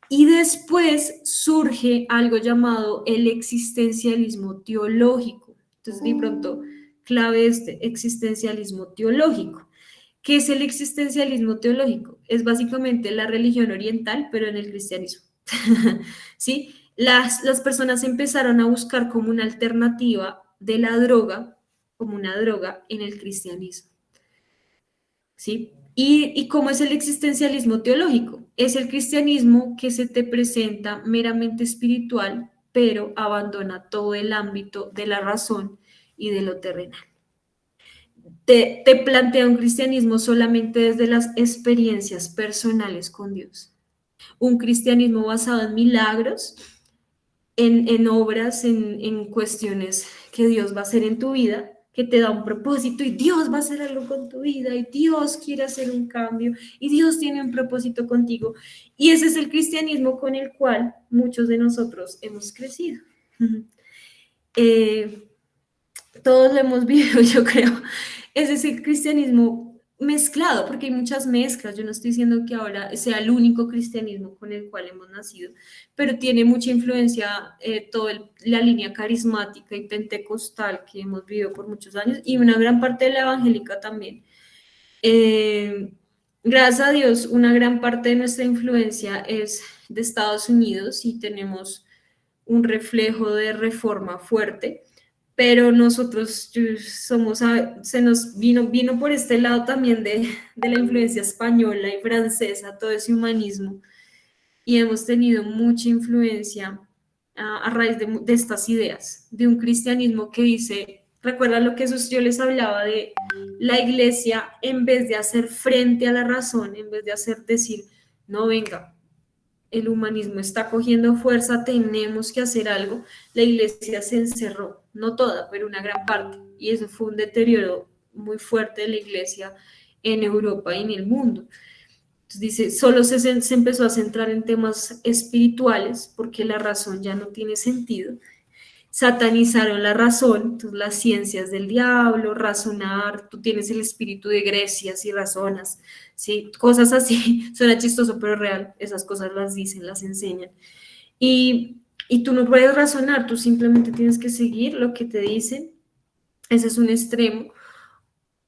Y después surge algo llamado el existencialismo teológico. Entonces, de pronto, clave existencialismo teológico. ¿Qué es el existencialismo teológico? Es básicamente la religión oriental, pero en el cristianismo. ¿Sí? Las personas empezaron a buscar como una alternativa de la droga, como una droga en el cristianismo. ¿Sí? ¿Y cómo es el existencialismo teológico? Es el cristianismo que se te presenta meramente espiritual, pero abandona todo el ámbito de la razón y de lo terrenal. Te plantea un cristianismo solamente desde las experiencias personales con Dios. Un cristianismo basado en milagros, en obras, en cuestiones que Dios va a hacer en tu vida, que te da un propósito y Dios va a hacer algo con tu vida y Dios quiere hacer un cambio y Dios tiene un propósito contigo. Y ese es el cristianismo con el cual muchos de nosotros hemos crecido. Todos lo hemos vivido, yo creo. Ese es el cristianismo mezclado, porque hay muchas mezclas. Yo no estoy diciendo que ahora sea el único cristianismo con el cual hemos nacido, pero tiene mucha influencia toda la línea carismática y pentecostal que hemos vivido por muchos años y una gran parte de la evangélica también. Gracias a Dios, una gran parte de nuestra influencia es de Estados Unidos y tenemos un reflejo de reforma fuerte, pero nosotros somos, se nos vino por este lado también de la influencia española y francesa, todo ese humanismo, y hemos tenido mucha influencia a raíz de estas ideas, de un cristianismo que dice, recuerda lo que yo les hablaba de la iglesia, en vez de hacer frente a la razón, en vez de decir, no, venga, el humanismo está cogiendo fuerza, tenemos que hacer algo, la iglesia se encerró, no toda, pero una gran parte, y eso fue un deterioro muy fuerte de la iglesia en Europa y en el mundo. Entonces dice, solo se empezó a centrar en temas espirituales porque la razón ya no tiene sentido. Satanizaron la razón, entonces las ciencias del diablo, razonar, tú tienes el espíritu de Grecia si razonas, ¿sí? Cosas así, suena chistoso pero real, esas cosas las dicen, las enseñan. Y tú no puedes razonar, tú simplemente tienes que seguir lo que te dicen, ese es un extremo.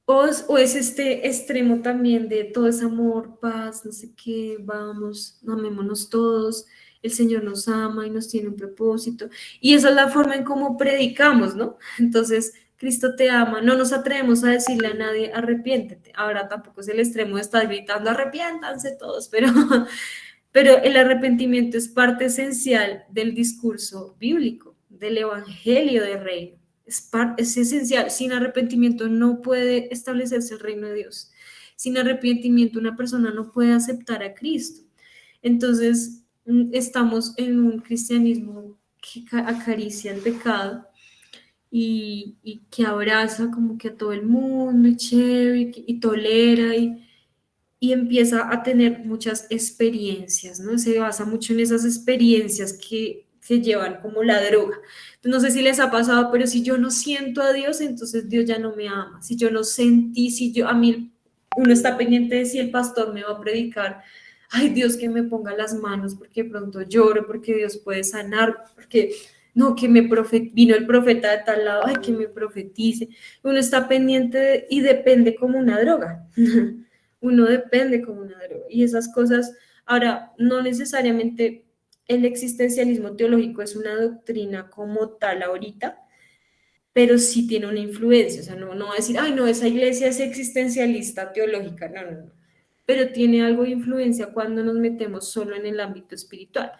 O es este extremo también de todo es amor, paz, no sé qué, vamos, amémonos todos, el Señor nos ama y nos tiene un propósito. Y esa es la forma en cómo predicamos, ¿no? Entonces, Cristo te ama, no nos atrevemos a decirle a nadie, arrepiéntete. Ahora tampoco es el extremo de estar gritando, arrepiéntanse todos, pero el arrepentimiento es parte esencial del discurso bíblico, del evangelio del reino. Es esencial. Sin arrepentimiento no puede establecerse el reino de Dios. Sin arrepentimiento una persona no puede aceptar a Cristo. Entonces, estamos en un cristianismo que acaricia el pecado y que abraza como que a todo el mundo y chévere y tolera y empieza a tener muchas experiencias, ¿no? Se basa mucho en esas experiencias que llevan como la droga. No sé si les ha pasado, pero si yo no siento a Dios, entonces Dios ya no me ama. Si yo no sentí, a mí uno está pendiente de si el pastor me va a predicar, ay Dios que me ponga las manos porque pronto lloro, porque Dios puede sanar, porque no, que vino el profeta de tal lado, ay que me profetice. Uno está pendiente y depende como una droga. Uno depende como una droga. Y esas cosas, ahora, no necesariamente el existencialismo teológico es una doctrina como tal ahorita, pero sí tiene una influencia, o sea, no va a decir, ay, no, esa iglesia es existencialista teológica, no, pero tiene algo de influencia cuando nos metemos solo en el ámbito espiritual.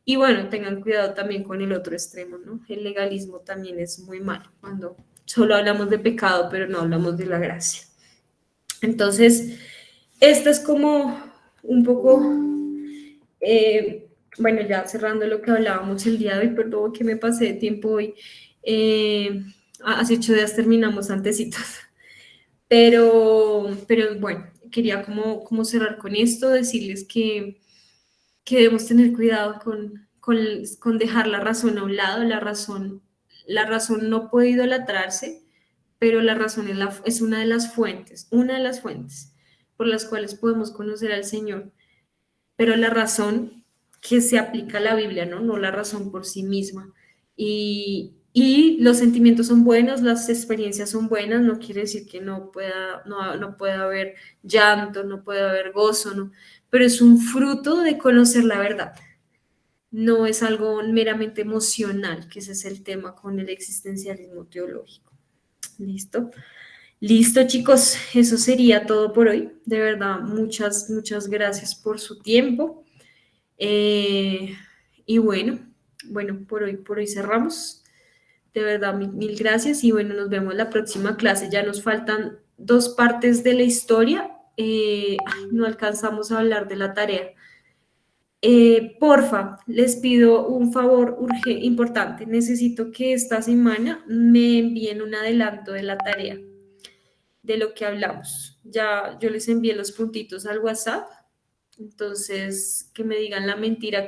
Y bueno, tengan cuidado también con el otro extremo, ¿no? El legalismo también es muy malo, cuando solo hablamos de pecado, pero no hablamos de la gracia. Entonces, esta es como un poco... bueno, ya cerrando lo que hablábamos el día de hoy, perdón que me pasé de tiempo hoy, hace 8 días terminamos antecitos, pero bueno, quería como cerrar con esto, decirles que debemos tener cuidado con dejar la razón a un lado, la razón no puede idolatrarse, pero la razón es una de las fuentes, por las cuales podemos conocer al Señor, pero la razón que se aplica a la Biblia, ¿no? No la razón por sí misma. Y los sentimientos son buenos, las experiencias son buenas, no quiere decir que no pueda haber llanto, no pueda haber gozo, ¿no? Pero es un fruto de conocer la verdad. No es algo meramente emocional, que ese es el tema con el existencialismo teológico. ¿Listo? Listo, chicos, eso sería todo por hoy. De verdad, muchas, muchas gracias por su tiempo. Eh, y bueno, por hoy cerramos. De verdad, mil gracias y bueno, nos vemos la próxima clase. Ya nos faltan 2 partes de la historia. No alcanzamos a hablar de la tarea. Porfa, les pido un favor importante. Necesito que esta semana me envíen un adelanto de la tarea, de lo que hablamos. Ya yo les envié los puntitos al WhatsApp, entonces que me digan la mentira